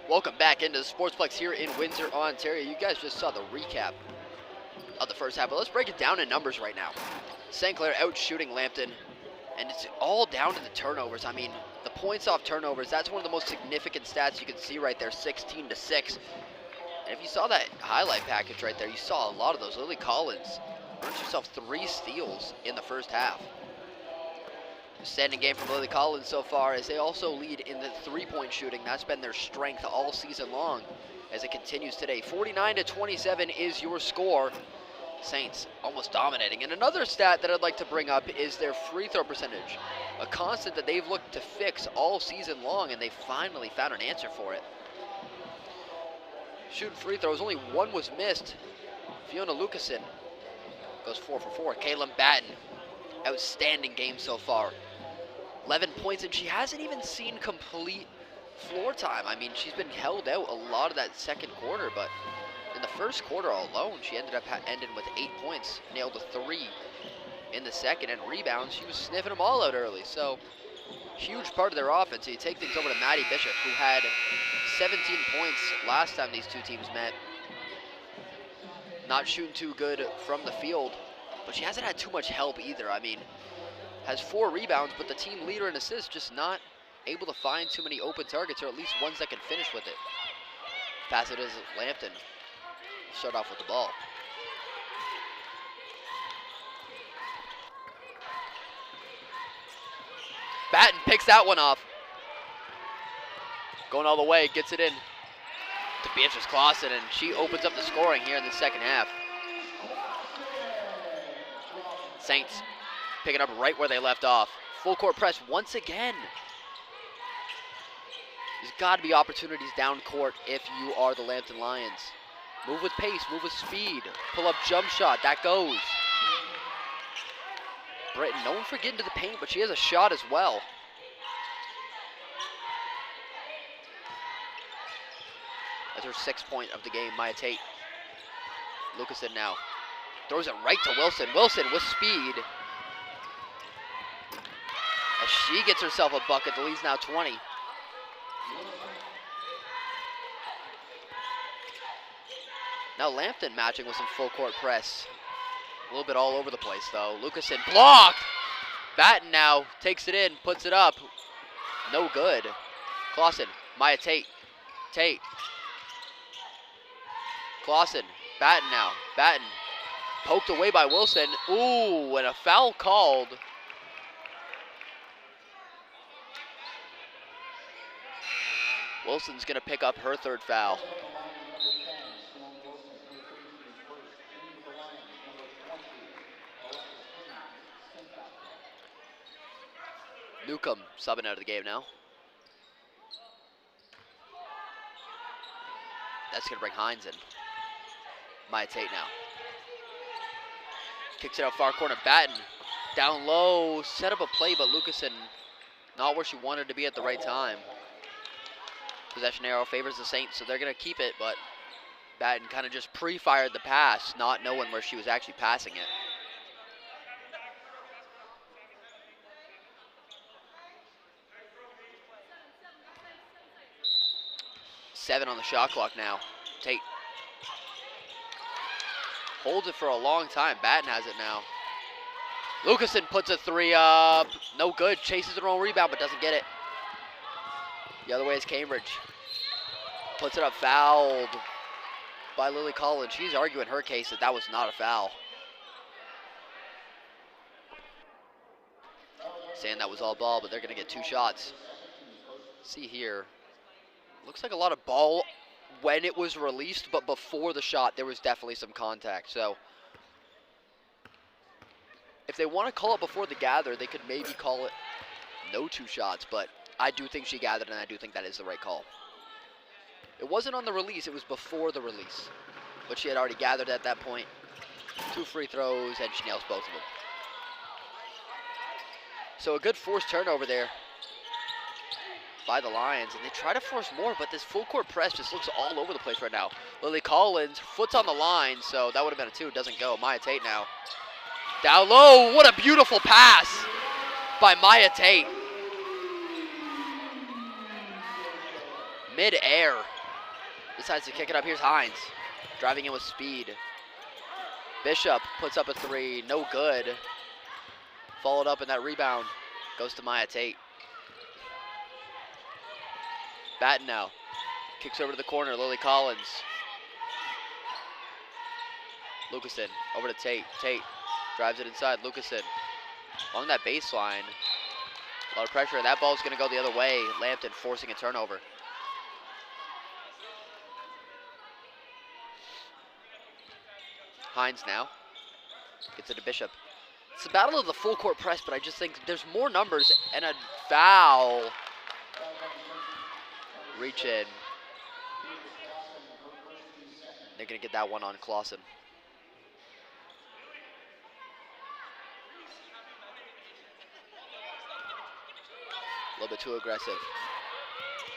Welcome back into the Sportsplex here in Windsor, Ontario. You guys just saw the recap of the first half, but let's break it down in numbers right now. St. Clair out shooting Lambton, and it's all down to the turnovers. I mean, The points off turnovers, that's one of the most significant stats you can see right there, 16 to 6. And if you saw that highlight package right there, you saw a lot of those. Lily Collins earns herself 3 steals in the first half. Standing game from Lily Collins so far as they also lead in the 3-point shooting. That's been their strength all season long as it continues today. 49 to 27 is your score. Saints almost dominating. And another stat that I'd like to bring up is their free throw percentage, a constant that they've looked to fix all season long, and they finally found an answer for it. Shooting free throws, only 1 was missed. Fiona Lucasen goes 4 for 4. Kaylin Batten, outstanding game so far. 11 points, and she hasn't even seen complete floor time. I mean, she's been held out a lot of that second quarter, but in the first quarter alone, she ended up ending with 8 points, nailed a 3 in the second, and rebounds. She was sniffing them all out early, so huge part of their offense. So you take things over to Maddie Bishop, who had 17 points last time these two teams met. Not shooting too good from the field, but she hasn't had too much help either. I mean, has 4 rebounds, but the team leader in assists, just not able to find too many open targets, or at least ones that can finish with it. Pass it is Lambton. Start off with the ball. Batten picks that one off. Going all the way, gets it in to Beatrice Clausen, and she opens up the scoring here in the second half. Saints picking up right where they left off. Full court press once again. There's got to be opportunities down court if you are the Lambton Lions. Move with pace, move with speed. Pull up jump shot, that goes. Britton, known for getting to the paint, but she has a shot as well. That's her 6th point of the game, Maya Tate. Lucasen now throws it right to Wilson. Wilson with speed. As she gets herself a bucket, the lead's now 20. Now Lambton matching with some full court press. A little bit all over the place though. Lucasen blocked. Batten now takes it in, puts it up. No good. Clausen, Maya Tate. Tate. Clausen, Batten now. Batten poked away by Wilson. Ooh, and a foul called. Wilson's gonna pick up her 3rd foul. Newcomb subbing out of the game now. That's gonna bring Hines in. Maya Tate now. Kicks it out far corner, Batten. Down low, set up a play, but Lucasen not where she wanted to be at the right time. Possession arrow favors the Saints, so they're gonna keep it, but Batten kind of just pre-fired the pass, not knowing where she was actually passing it. Seven on the shot clock now. Tate holds it for a long time. Batten has it now. Lucasen puts a 3 up. No good. Chases her own rebound, but doesn't get it. The other way is Cambridge. Puts it up, fouled by Lily Collins. She's arguing her case that was not a foul. Saying that was all ball, but they're going to get 2 shots. See here. Looks like a lot of ball when it was released, but before the shot, there was definitely some contact. So if they want to call it before the gather, they could maybe call it no 2 shots, but I do think she gathered, and I do think that is the right call. It wasn't on the release, it was before the release, but she had already gathered at that point. 2 free throws, and she nails both of them. So a good forced turnover there by the Lions, and they try to force more, but this full court press just looks all over the place right now. Lily Collins, foot's on the line, so that would have been a 2, doesn't go. Maya Tate now. Down low, what a beautiful pass by Maya Tate. Mid-air. Decides to kick it up, here's Hines. Driving in with speed. Bishop puts up a 3, no good. Followed up, and that rebound goes to Maya Tate. Batten now. Kicks over to the corner. Lily Collins. Lucasen over to Tate. Tate drives it inside. Lucasen along that baseline. A lot of pressure, and that ball's going to go the other way. Lambton forcing a turnover. Hines now gets it to Bishop. It's a battle of the full court press, but I just think there's more numbers and a foul. Reach in. They're going to get that one on Clausen. A little bit too aggressive.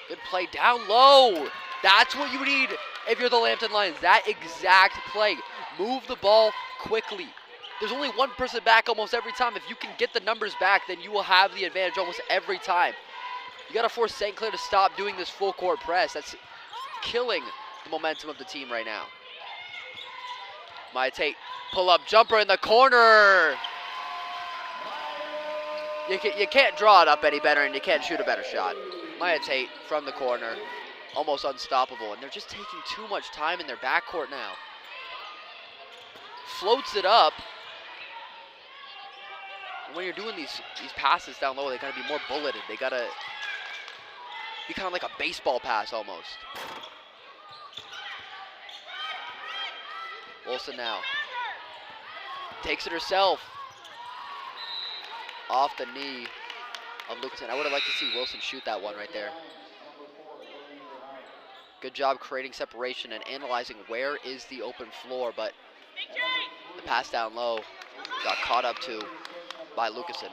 Good play down low. That's what you need if you're the Lambton Lions. That exact play. Move the ball quickly. There's only one person back almost every time. If you can get the numbers back, then you will have the advantage almost every time. You got to force St. Clair to stop doing this full court press. That's killing the momentum of the team right now. Maya Tate, pull up jumper in the corner. You can't draw it up any better, and you can't shoot a better shot. Maya Tate from the corner, almost unstoppable, and they're just taking too much time in their backcourt now. Floats it up. When you're doing these passes down low, they gotta be more bulleted. They gotta be kind of like a baseball pass almost. Wilson now takes it herself. Off the knee of Lucasen. I would have liked to see Wilson shoot that one right there. Good job creating separation and analyzing where is the open floor, but the pass down low got caught up to by Lucasen.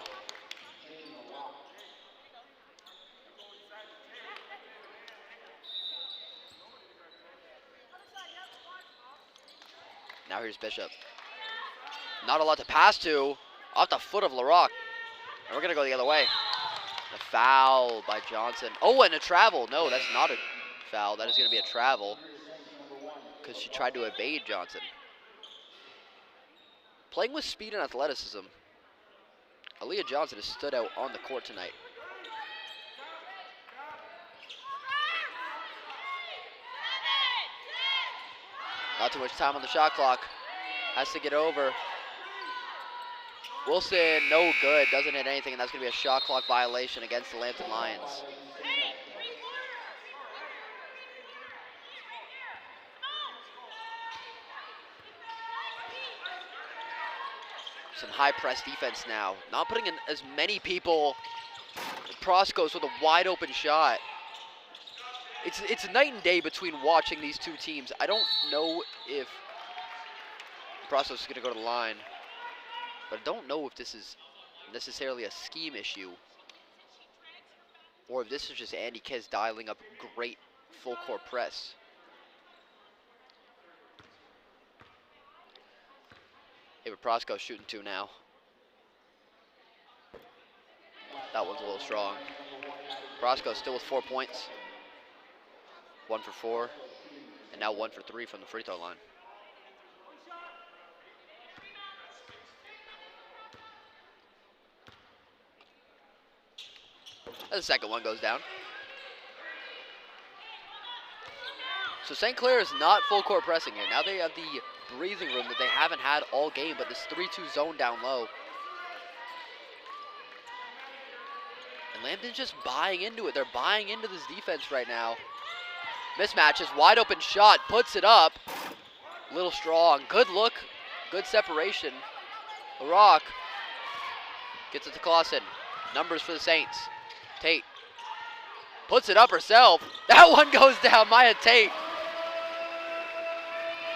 Now here's Bishop. Not a lot to pass to. Off the foot of LaRock. And we're going to go the other way. A foul by Johnson. Oh, and a travel. No, that's not a foul. That is going to be a travel because she tried to evade Johnson. Playing with speed and athleticism, Aaliyah Johnson has stood out on the court tonight. Not too much time on the shot clock. Has to get over. Wilson, no good. Doesn't hit anything, and that's going to be a shot clock violation against the Lambton Lions. Some high press defense now. Not putting in as many people. Proskos with a wide open shot. It's night and day between watching these two teams. I don't know if Proskos is going to go to the line, but I don't know if this is necessarily a scheme issue or if this is just Andy Kez dialing up great full court press. Ava Proskos shooting two now. That one's a little strong. Proskos still with 4 points. 1 for 4, and now 1 for 3 from the free throw line. And the second one goes down. So St. Clair is not full court pressing here. Now they have the breathing room that they haven't had all game, but this 3-2 zone down low. And Lambton's just buying into it. They're buying into this defense right now. Mismatches, wide open shot, puts it up. Little strong, good look, good separation. LaRock gets it to Clausen. Numbers for the Saints. Tate puts it up herself. That one goes down, Maya Tate.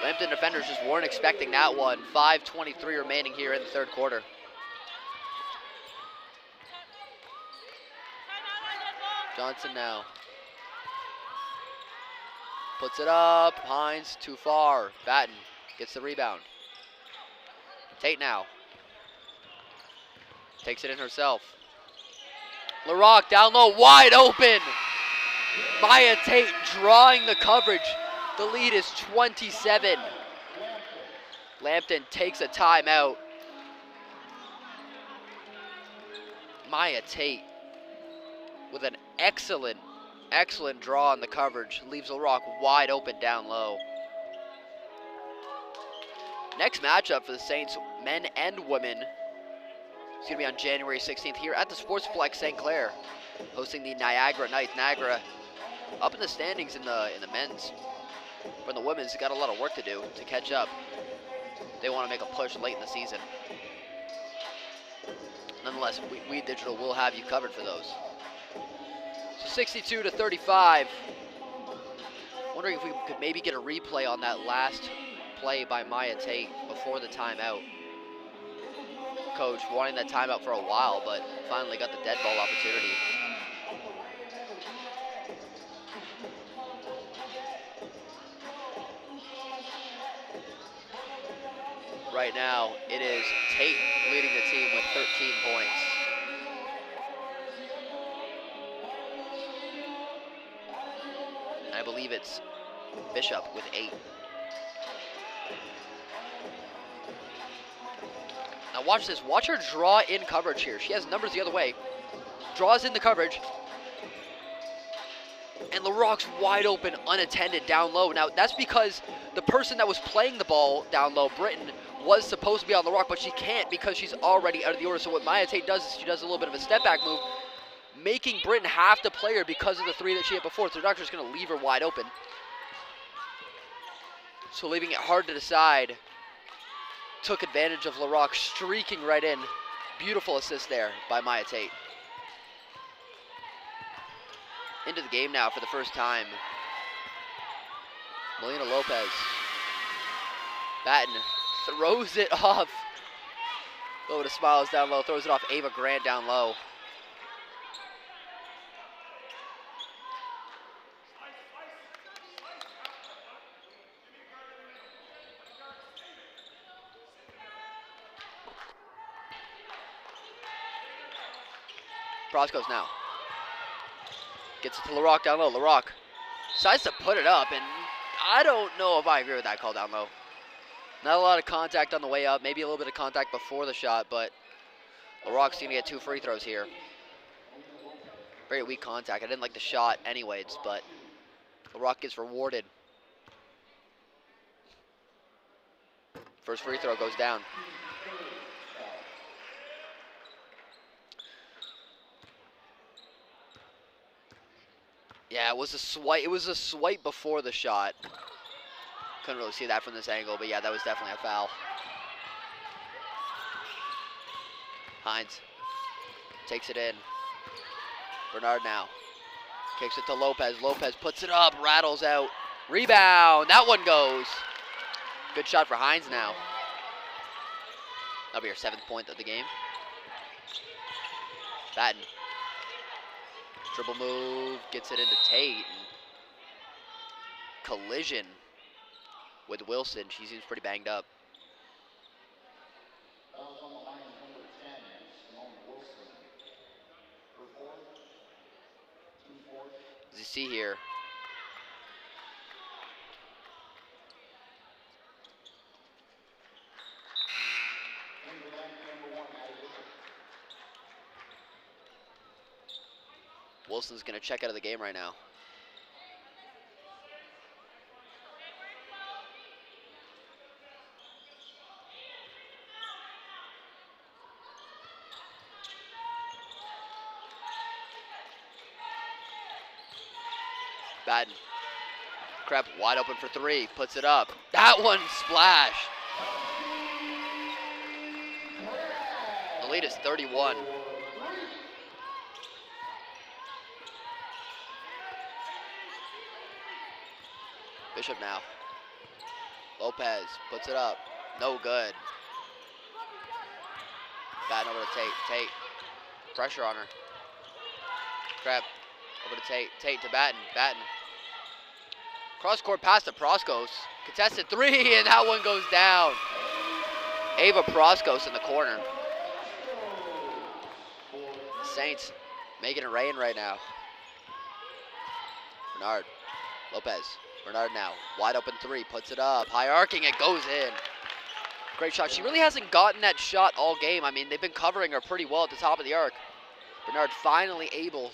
Lambton defenders just weren't expecting that one. 5:23 remaining here in the third quarter. Johnson now. Puts it up, Hines too far. Batten gets the rebound. Tate now. Takes it in herself. LaRock down low, wide open. Maya Tate drawing the coverage. The lead is 27. Lambton takes a timeout. Maya Tate with an excellent Excellent draw on the coverage. Leaves LaRock wide open down low. Next matchup for the Saints, men and women, is going to be on January 16th here at the Sportsplex St. Clair, hosting the Niagara Knights. Niagara up in the standings in the men's. For the women's, got a lot of work to do to catch up. They want to make a push late in the season. Nonetheless, we Digital will have you covered for those. So 62-35. Wondering if we could maybe get a replay on that last play by Maya Tate before the timeout. Coach wanting that timeout for a while, but finally got the dead ball opportunity. Right now, it is Tate leading the team with 13 points. I believe it's Bishop with 8. Now watch this. Watch her draw in coverage here. She has numbers the other way. Draws in the coverage. And LaRock's wide open, unattended down low. Now, that's because the person that was playing the ball down low, Britton, was supposed to be on LaRock, but she can't because she's already out of the order. So what Maya Tate does is she does a little bit of a step back move, making Britton have to play her because of the 3 that she had before. So the doctor's going to leave her wide open. So leaving it hard to decide. Took advantage of LaRock streaking right in. Beautiful assist there by Maya Tate. Into the game now for the first time. Melina Lopez. Batten throws it off. A little bit of smiles down low. Throws it off Ava Grant down low. Proskos now. Gets it to LaRock down low. LaRock decides to put it up, and I don't know if I agree with that call down low. Not a lot of contact on the way up. Maybe a little bit of contact before the shot, but LaRock's going to get 2 free throws here. Very weak contact. I didn't like the shot anyways, but LaRock gets rewarded. First free throw goes down. Yeah, it was a swipe. It was a swipe before the shot. Couldn't really see that from this angle, but yeah, that was definitely a foul. Hines takes it in. Bernard now kicks it to Lopez. Lopez puts it up, rattles out. Rebound. That one goes. Good shot for Hines now. That'll be her 7th point of the game. Batten. Dribble move, gets it into Tate. Collision with Wilson. She seems pretty banged up. As you see here, Wilson's going to check out of the game right now. Batten. Krep wide open for 3, puts it up. That one splash. The lead is 31. Bishop now. Lopez puts it up. No good. Batten over to Tate. Tate. Pressure on her. Krep over to Tate. Tate to Batten. Batten. Cross court pass to Proskos. Contested 3, and that one goes down. Ava Proskos in the corner. Saints making it rain right now. Bernard. Lopez. Bernard now. Wide open 3. Puts it up. High arcing. It goes in. Great shot. She really hasn't gotten that shot all game. I mean, they've been covering her pretty well at the top of the arc. Bernard finally able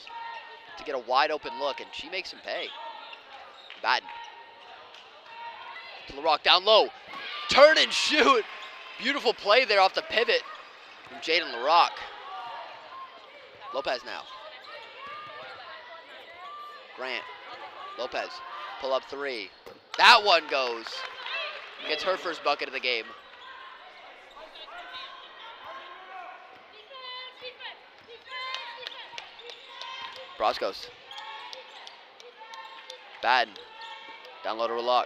to get a wide open look, and she makes him pay. Batten. To LaRock down low. Turn and shoot. Beautiful play there off the pivot from Jaden LaRock. Lopez now. Grant. Lopez. Pull up three. That one goes. Gets her first bucket of the game. Broskos. Batten. Down low to LaRock.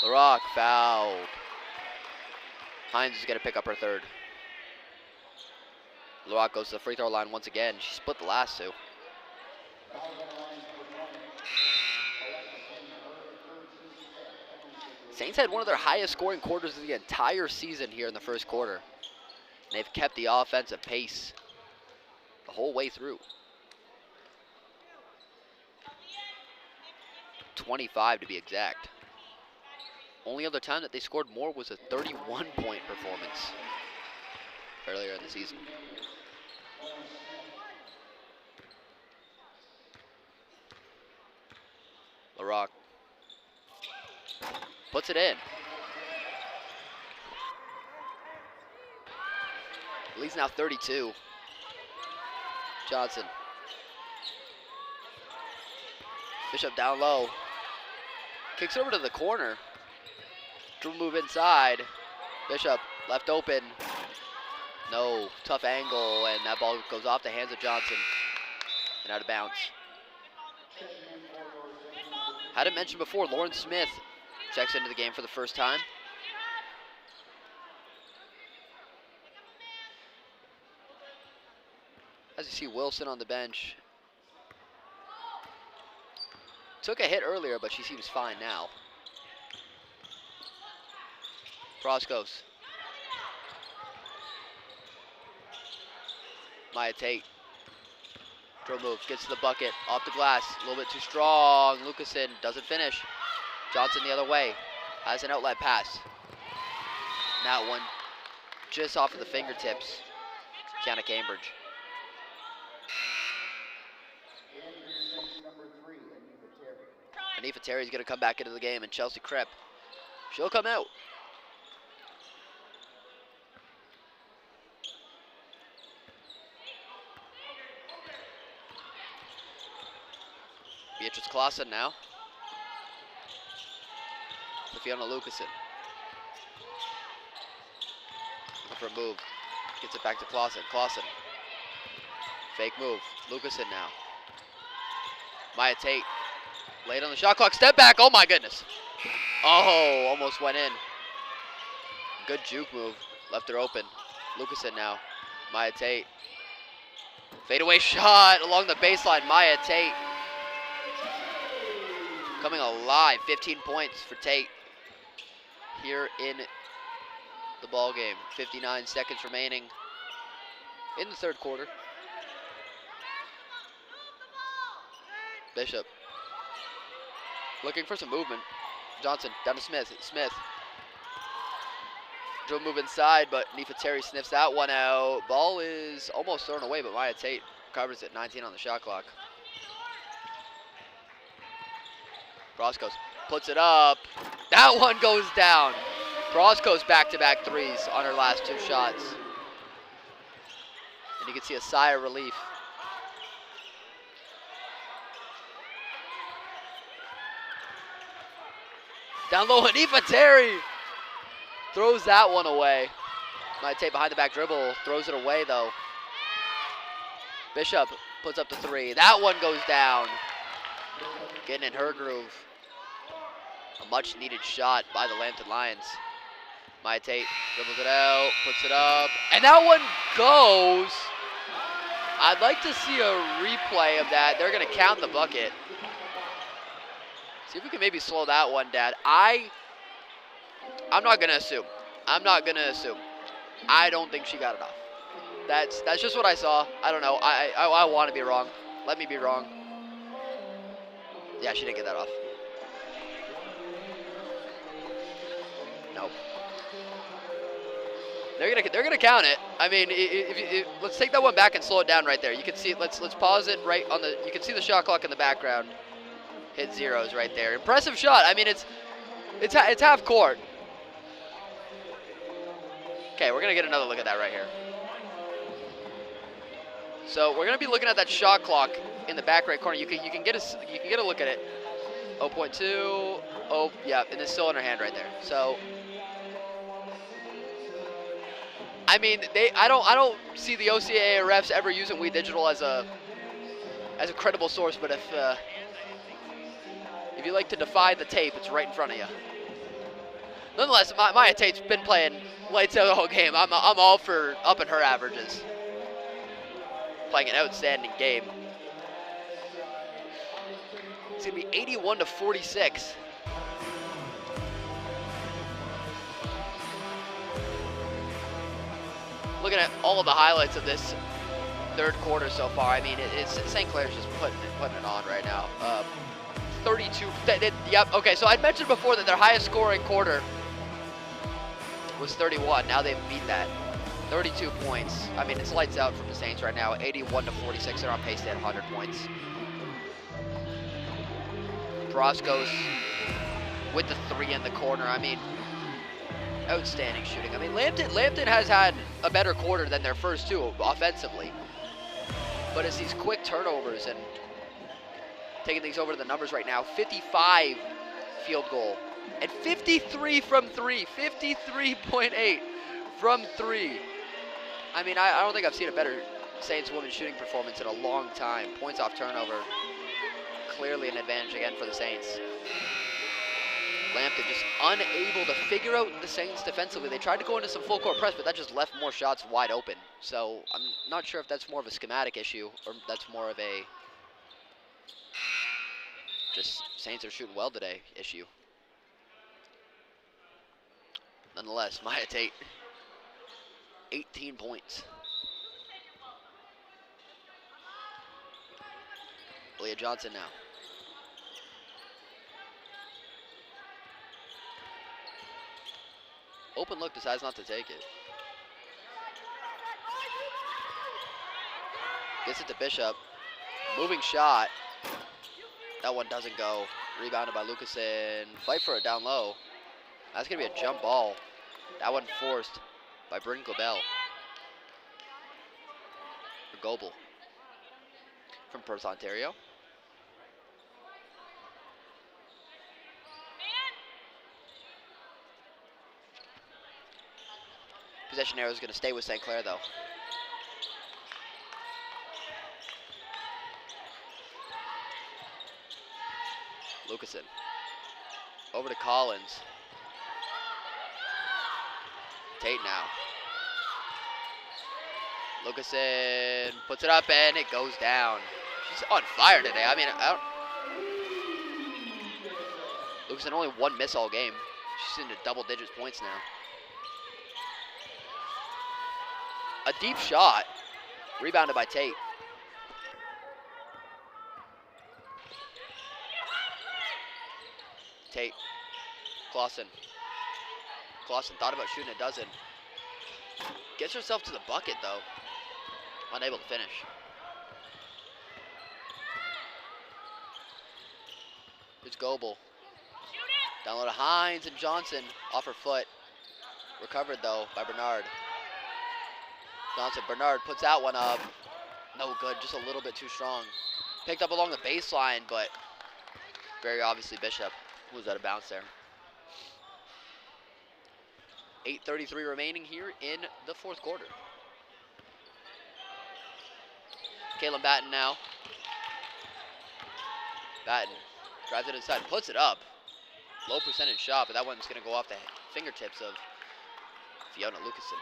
LaRock fouled. Hines is going to pick up her third. LaRock goes to the free throw line once again. She split the last two. Saints had one of their highest scoring quarters of the entire season here in the first quarter. And they've kept the offensive pace the whole way through. 25 to be exact. Only other time that they scored more was a 31-point performance earlier in the season. LaRock puts it in. Lead's now 32. Johnson. Bishop down low. Kicks over to the corner. Dribble move inside. Bishop left open. No, tough angle, and that ball goes off the hands of Johnson and out of bounds. Hadn't mentioned before, Lauren Smith checks into the game for the first time. As you see, Wilson on the bench. Took a hit earlier, but she seems fine now. Broskos. Maya Tate. Drill move, gets to the bucket, off the glass, a little bit too strong. Lucasen doesn't finish. Johnson the other way, has an outlet pass. And that one just off of the fingertips. Kiana Cambridge. Anifa Terry's gonna come back into the game, and Chelsea Krepp, she'll come out. Beatrice Clausen now. To Fiona Lucasen. Looking for a move. Gets it back to Clausen. Clausen. Fake move. Lucasen now. Maya Tate. Late on the shot clock. Step back. Oh my goodness. Oh, almost went in. Good juke move. Left her open. Lucasen now. Maya Tate. Fadeaway shot along the baseline. Maya Tate. Coming alive. 15 points for Tate here in the ball game. 59 seconds remaining in the third quarter. Bishop looking for some movement. Johnson down to Smith. Smith. Drill move inside, but Nifa Terry sniffs that one out. Ball is almost thrown away, but Maya Tate covers it. 19 on the shot clock. Broskos puts it up. That one goes down. Broskos back-to-back threes on her last two shots. And you can see a sigh of relief. Down low, Anifa Terry throws that one away. Might take behind the back dribble, throws it away though. Bishop puts up the three. That one goes down. Getting in her groove. A much needed shot by the Lambton Lions. Maya Tate dribbles it out, puts it up, and that one goes. I'd like to see a replay of that. They're gonna count the bucket. See if we can maybe slow that one down. I'm not gonna assume. I don't think she got it off. That's just what I saw. I don't know. I want to be wrong. Let me be wrong. Yeah, she didn't get that off. Nope. They're gonna count it. I mean, let's take that one back and slow it down right there. You can see. Let's pause it right on the. You can see the shot clock in the background. Hit zeros right there. Impressive shot. I mean, it's half court. Okay, we're gonna get another look at that right here. So we're gonna be looking at that shot clock in the back right corner. You can get a look at it. 0.2. Oh yeah, and it's still in her hand right there. So. I mean, I don't see the OCAA refs ever using We Digital as a credible source, but if you like to defy the tape, it's right in front of you. Nonetheless, Maya Tate's been playing lights out the whole game. I'm all for upping her averages. Playing an outstanding game. It's gonna be 81-46. Looking at all of the highlights of this third quarter so far, I mean, St. Clair's just putting it on right now. 32. Yep. Okay. So I'd mentioned before that their highest scoring quarter was 31. Now they've beat that. 32 points. I mean, it's lights out from the Saints right now. 81-46. They're on pace to hit 100 points. Brosco's with the 3 in the corner. I mean, outstanding shooting. I mean, Lambton has had a better quarter than their first 2 offensively. But it's these quick turnovers and taking things over to the numbers right now. 55 field goal and 53 from 3. 53.8 from 3. I mean, I don't think I've seen a better Saints women's shooting performance in a long time. Points off turnover. Clearly an advantage again for the Saints. Lambton just unable to figure out the Saints defensively. They tried to go into some full court press, but that just left more shots wide open. So I'm not sure if that's more of a schematic issue or that's more of a just Saints are shooting well today issue. Nonetheless, Maya Tate, 18 points. Leah Johnson now. Open look, decides not to take it. Gets it to Bishop. Moving shot. That one doesn't go. Rebounded by Lucasen. Fight for it down low. That's going to be a jump ball. That one forced by Bryn Globel. Or Goebel. From Perth, Ontario. Possession arrow is going to stay with St. Clair, though. Lucasen. Over to Collins. Tate now. Lucasen puts it up and it goes down. She's on fire today. I mean, Lucasen only 1 miss all game. She's into double digits points now. A deep shot, rebounded by Tate. Tate, Clausen thought about shooting, it doesn't. Gets herself to the bucket though, unable to finish. Here's Goebel. Down low to Hines and Johnson, off her foot. Recovered though by Bernard. Johnson, Bernard puts that one up. No good, just a little bit too strong. Picked up along the baseline, but very obviously Bishop was out of bounds there. 8:33 remaining here in the fourth quarter. Kalen Batten now. Batten drives it inside, puts it up. Low percentage shot, but that one's going to go off the fingertips of Fiona Lucasen.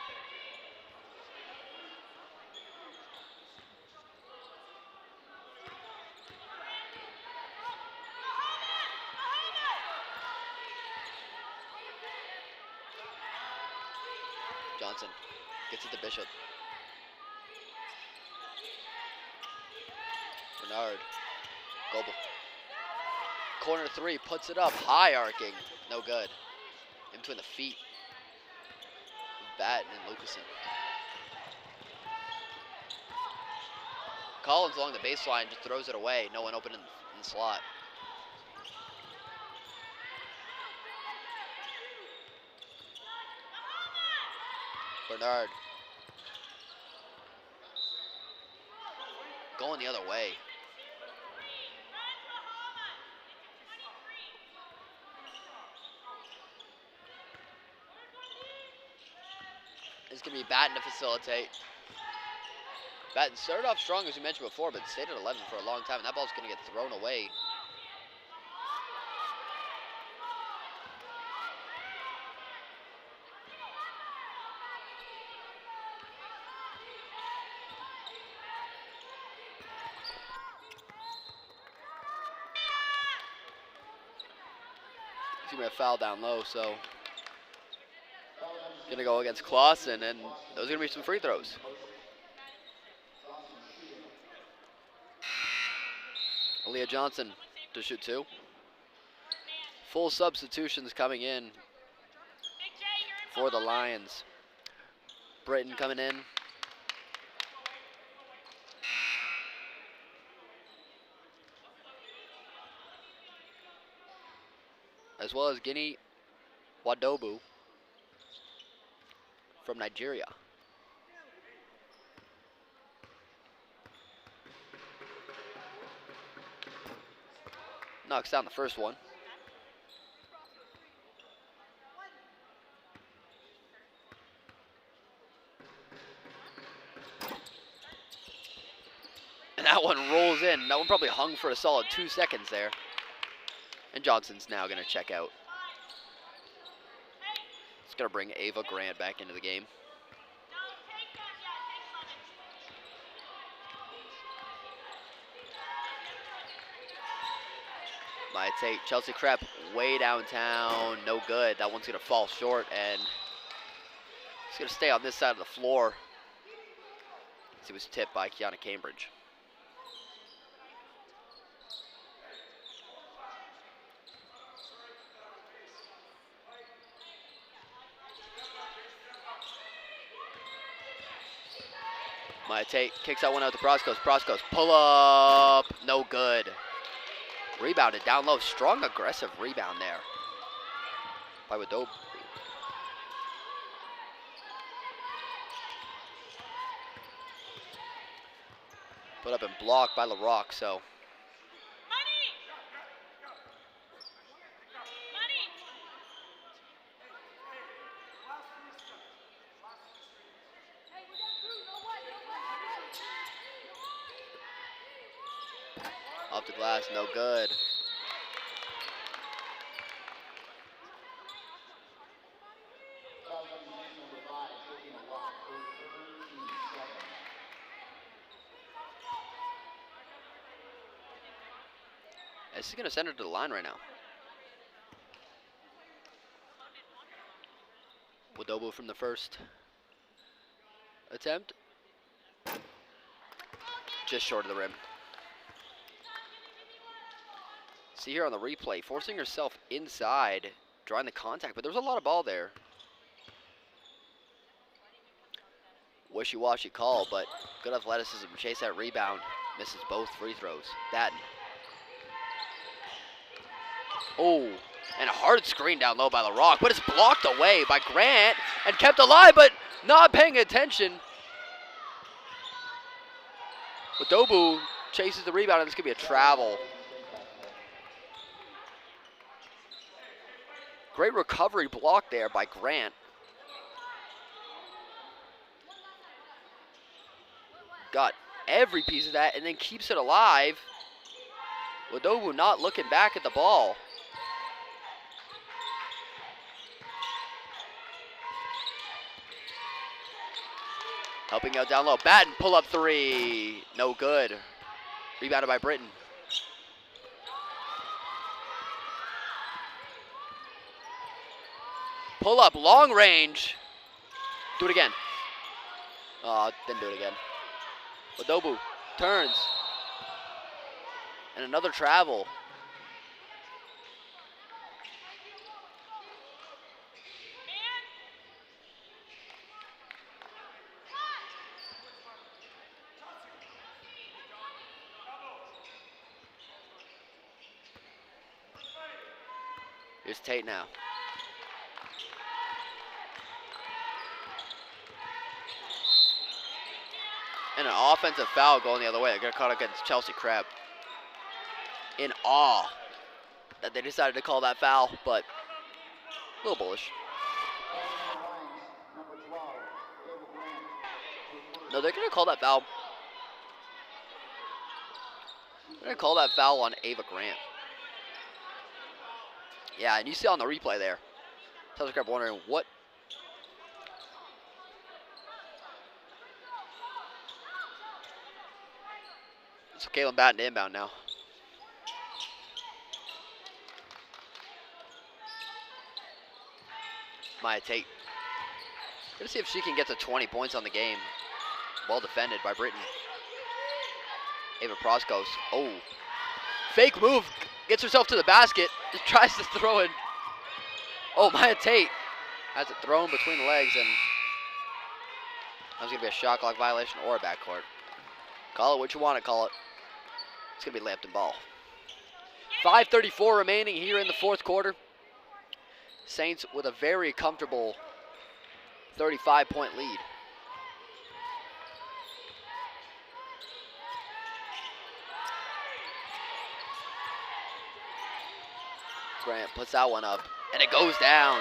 Johnson gets it to Bishop. Bernard. Goebel. Corner 3, puts it up, high arcing. No good. In between the feet of Batten and Lucasen. Collins along the baseline just throws it away. No one open in the slot. Bernard. Going the other way. It's going to be Batten to facilitate. Batten started off strong, as we mentioned before, but stayed at 11 for a long time, and that ball's going to get thrown away. He's going to be a foul down low, so going to go against Clausen, and those are going to be some free throws. Aaliyah Johnson to shoot 2. Full substitutions coming in for the Lions. Britton coming in. As well as Guinea Wadobu from Nigeria. Knocks down the first one. And that one rolls in. That one probably hung for a solid 2 seconds there. And Johnson's now going to check out. It's going to bring Ava Grant back into the game. Maya Tate, Chelsea Krepp way downtown, no good. That one's going to fall short, and it's going to stay on this side of the floor. It was tipped by Kiana Cambridge. Maya Tate kicks that one out to Proskos. Proskos, pull up, no good. Rebounded down low, strong aggressive rebound there by Wadobu. Put up and blocked by LaRock, so. Off the glass, no good. This is going to send her to the line right now. Wadobu from the first attempt. Just short of the rim. See here on the replay, forcing herself inside, drawing the contact, but there was a lot of ball there. Wishy-washy call, but good athleticism. Chase that rebound, misses both free throws. Batten. Oh, and a hard screen down low by LaRock, but it's blocked away by Grant and kept alive, but not paying attention. Wadobu chases the rebound, and this could be a travel. Great recovery block there by Grant. Got every piece of that and then keeps it alive. Wadobu not looking back at the ball. Helping out down low. Batten, pull up 3. No good. Rebounded by Britton. Pull up, long range. Do it again. Oh, didn't do it again. Wadobu turns. And another travel. Here's Tate now. And an offensive foul going the other way. They're going to call it against Chelsea Crab. In awe that they decided to call that foul, but a little bullish. No, they're going to call that foul. They're going to call that foul on Ava Grant. Yeah, and you see on the replay there. Chelsea Crab wondering what. So Caitlin Batten inbound now. Maya Tate. Gonna see if she can get to 20 points on the game. Well defended by Britton. Ava Proskos. Oh. Fake move. Gets herself to the basket. Just tries to throw it. Oh, Maya Tate has it thrown between the legs, and that was gonna be a shot clock violation or a backcourt. Call it what you want to call it. It's gonna be Lambton ball. 5:34 remaining here in the fourth quarter. Saints with a very comfortable 35-point lead. Grant puts that one up, and it goes down.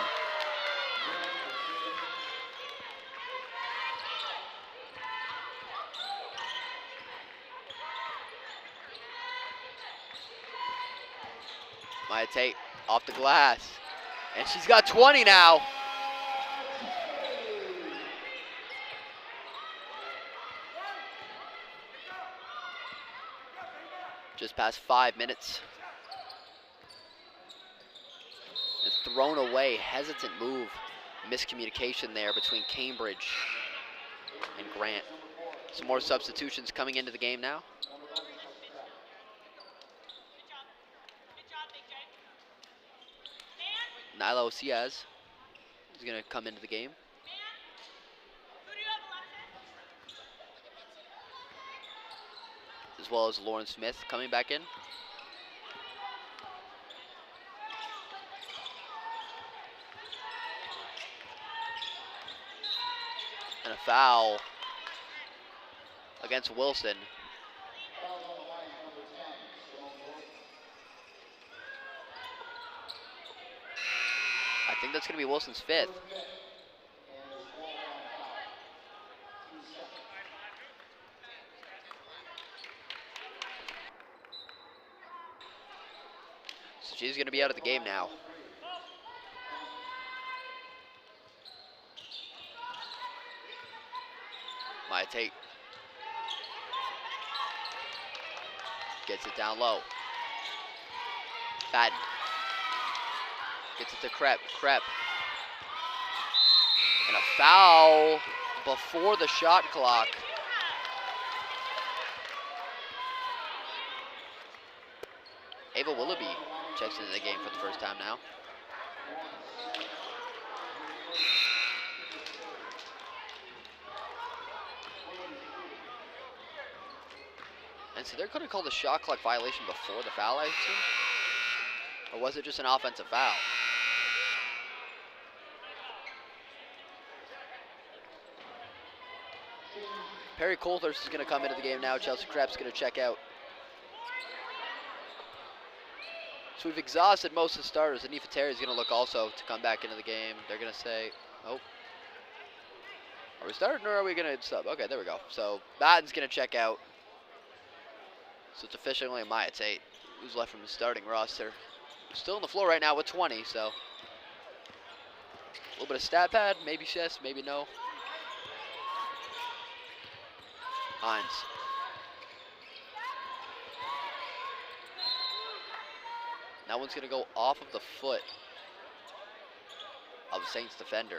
Maya Tate off the glass. And she's got 20 now. Just past 5 minutes. It's thrown away. Hesitant move. Miscommunication there between Cambridge and Grant. Some more substitutions coming into the game now. Nyla Ociaz is going to come into the game. As well as Lauren Smith coming back in. And a foul against Wilson. I think that's going to be Wilson's 5th. So she's going to be out of the game now. Maya Tate gets it down low. Batten gets it to Krepp. Krepp. And a foul before the shot clock. Ava Willoughby checks into the game for the first time now. And so they're going to call the shot clock violation before the foul, I assume? Or was it just an offensive foul? Perry Coulthurst is going to come into the game now. Chelsea Krepp's going to check out. So we've exhausted most of the starters. Anifa Terry is going to look also to come back into the game. They're going to say, oh, are we starting or are we going to sub? Okay, there we go. So Batten's going to check out. So it's officially Maya Tate who's left from the starting roster. Still on the floor right now with 20, so a little bit of stat pad, maybe yes, maybe no. Hines. That one's going to go off of the foot of the Saints defender.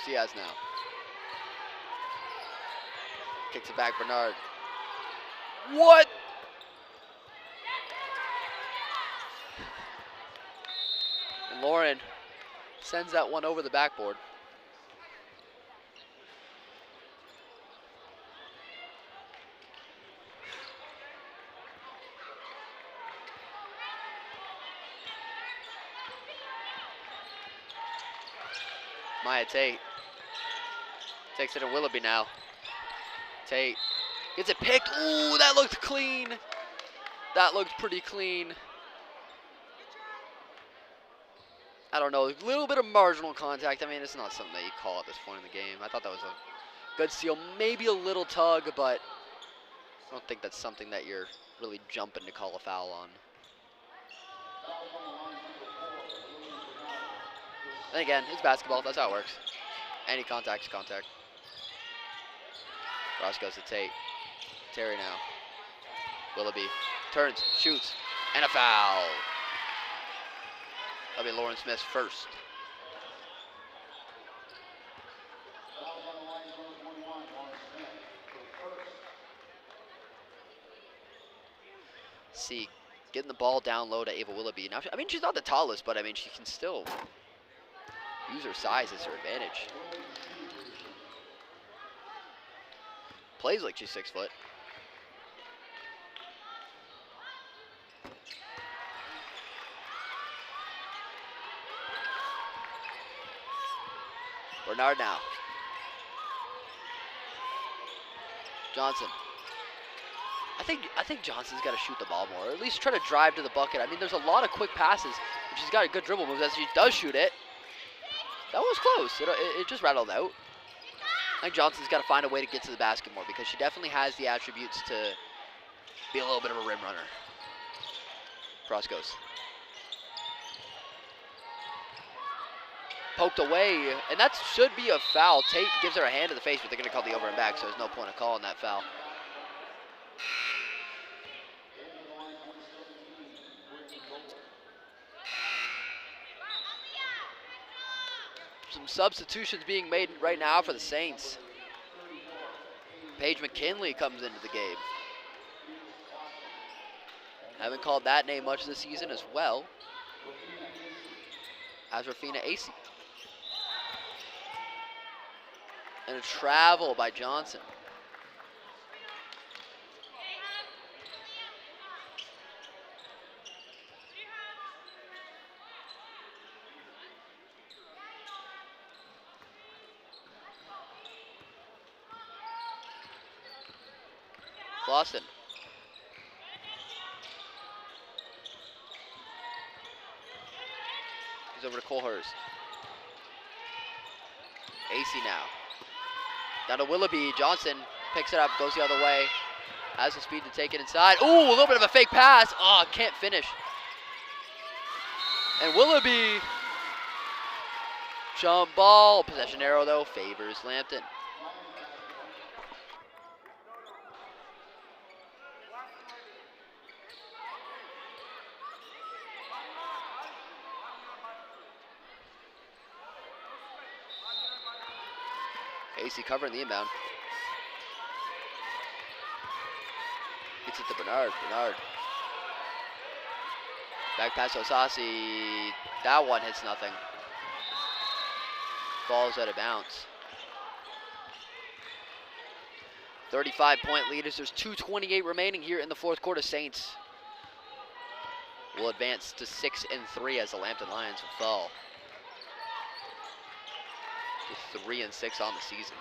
Ciaz now. Kicks it back, Bernard. What? And Lauren sends that one over the backboard. Maya Tate takes it to Willoughby now. Tate gets it picked. Ooh, that looked clean. That looked pretty clean. I don't know, a little bit of marginal contact. I mean, it's not something that you call at this point in the game. I thought that was a good steal. Maybe a little tug, but I don't think that's something that you're really jumping to call a foul on. And again, it's basketball. That's how it works. Any contact is contact. Ross goes to Tate. Terry now. Willoughby turns, shoots, and a foul. That'll be Lauren Smith's first. See, getting the ball down low to Ava Willoughby. Now, I mean, she's not the tallest, but I mean, she can still use her size as her advantage. Plays like she's 6 foot. Bernard now. Johnson. I think Johnson's got to shoot the ball more, or at least try to drive to the bucket. I mean, there's a lot of quick passes, and she's got a good dribble moves as she does shoot it. That was close. It just rattled out. I think Johnson's got to find a way to get to the basket more because she definitely has the attributes to be a little bit of a rim runner. Cross goes. Poked away, and that should be a foul. Tate gives her a hand to the face, but they're going to call the over and back, so there's no point of calling that foul. Some substitutions being made right now for the Saints. Paige McKinley comes into the game. Haven't called that name much this season as well as Rafina Acey. And a travel by Johnson. Clausen. He's over to Colehurst. Acey now. Down to Willoughby. Johnson picks it up, goes the other way. Has the speed to take it inside. Ooh, a little bit of a fake pass. Oh, can't finish. And Willoughby. Jump ball. Possession arrow, though, favors Lambton. Acey covering the inbound. Gets it to Bernard. Bernard. Back pass to Osasi. That one hits nothing. Ball's out of bounds. 35-point leaders. There's 2:28 remaining here in the fourth quarter. Saints will advance to 6-3 as the Lambton Lions will fall. 3-6 on the season.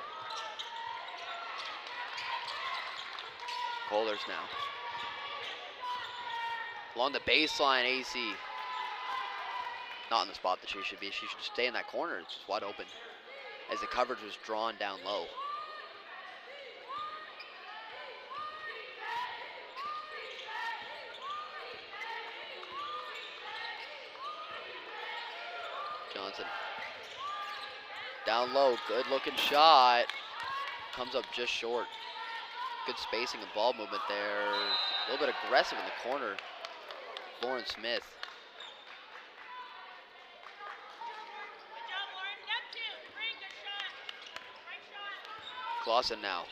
Kohlers now. Along the baseline, Acey. Not in the spot that she should be. She should stay in that corner. It's just wide open as the coverage was drawn down low. Johnson. Down low, good looking shot. Comes up just short. Good spacing and ball movement there. A little bit aggressive in the corner. Lauren Smith. Clausen now.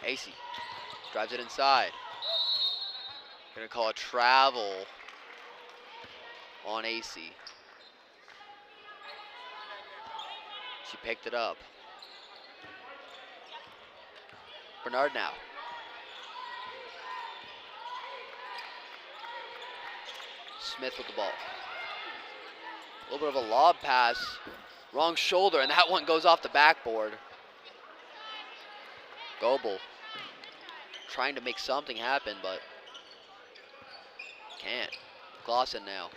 Acey drives it inside. Gonna call a travel on Acey. She picked it up. Bernard now. Smith with the ball. A little bit of a lob pass. Wrong shoulder, and that one goes off the backboard. Goebel trying to make something happen, but can't. Clausen now.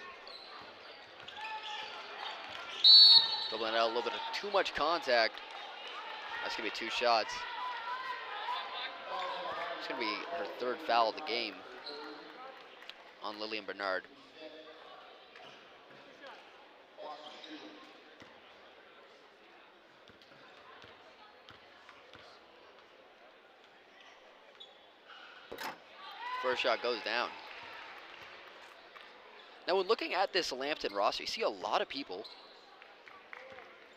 Doubling out a little bit of too much contact. That's going to be 2 shots. It's going to be her 3rd foul of the game on Lillian Bernard. First shot goes down. Now, when looking at this Lambton roster, you see a lot of people.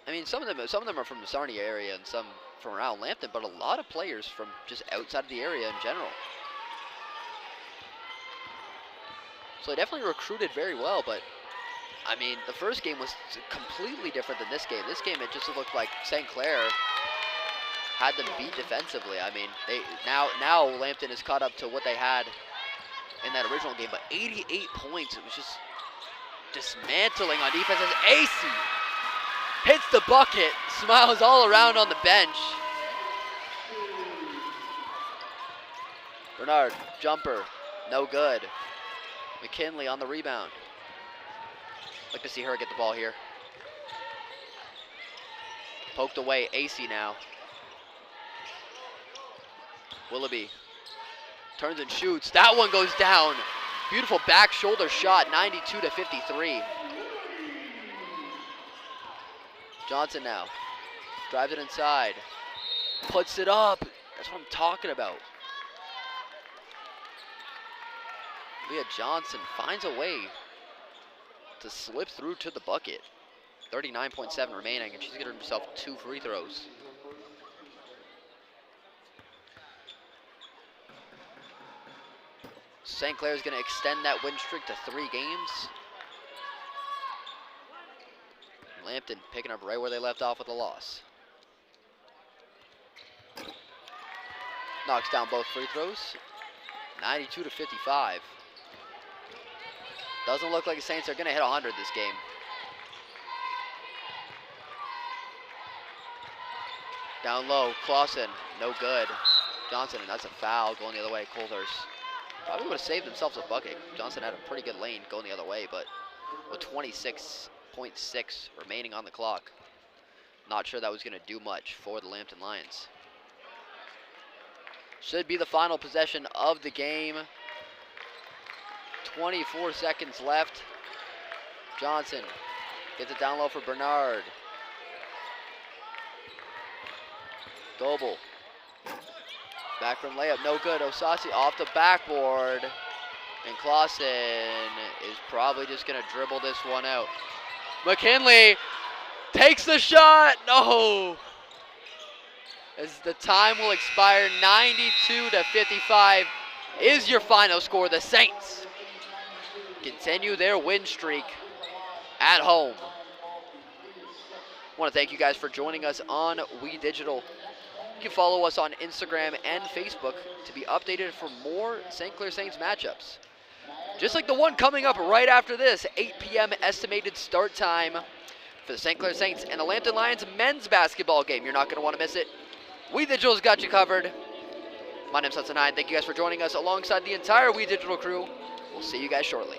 I mean, some of them are from the Sarnia area and some from around Lambton, but a lot of players from just outside of the area in general. So they definitely recruited very well, but I mean, the first game was completely different than this game. This game, it just looked like St. Clair had them beat defensively. I mean, now Lambton is caught up to what they had in that original game, but 88 points. It was just dismantling on defense as AC hits the bucket, smiles all around on the bench. Bernard, jumper, no good. McKinley on the rebound. Like to see her get the ball here. Poked away, AC now. Willoughby turns and shoots. That one goes down. Beautiful back shoulder shot, 92-53. Johnson now. Drives it inside. Puts it up. That's what I'm talking about. Leah Johnson finds a way to slip through to the bucket. 39.7 remaining, and she's getting herself 2 free throws. St. Clair is going to extend that win streak to 3 games. Lambton picking up right where they left off with a loss. Knocks down both free throws. 92-55. Doesn't look like the Saints are going to hit 100 this game. Down low, Clausen, no good. Johnson, and that's a foul going the other way. Coulthurst probably would have saved themselves a bucket. Johnson had a pretty good lane going the other way, but with 26.6 remaining on the clock, not sure that was going to do much for the Lambton Lions. Should be the final possession of the game. 24 seconds left. Johnson gets it down low for Bernard. Goebel. Back from layup, no good. Osasi off the backboard. And Clausen is probably just going to dribble this one out. McKinley takes the shot. No. As the time will expire, 92-55 is your final score. The Saints continue their win streak at home. I want to thank you guys for joining us on We Digital. You can follow us on Instagram and Facebook to be updated for more St. Clair Saints matchups. Just like the one coming up right after this, 8 p.m. estimated start time for the St. Clair Saints and the Lambton Lions men's basketball game. You're not going to want to miss it. We Digital's got you covered. My name's Hudson Hine. Thank you guys for joining us alongside the entire We Digital crew. We'll see you guys shortly.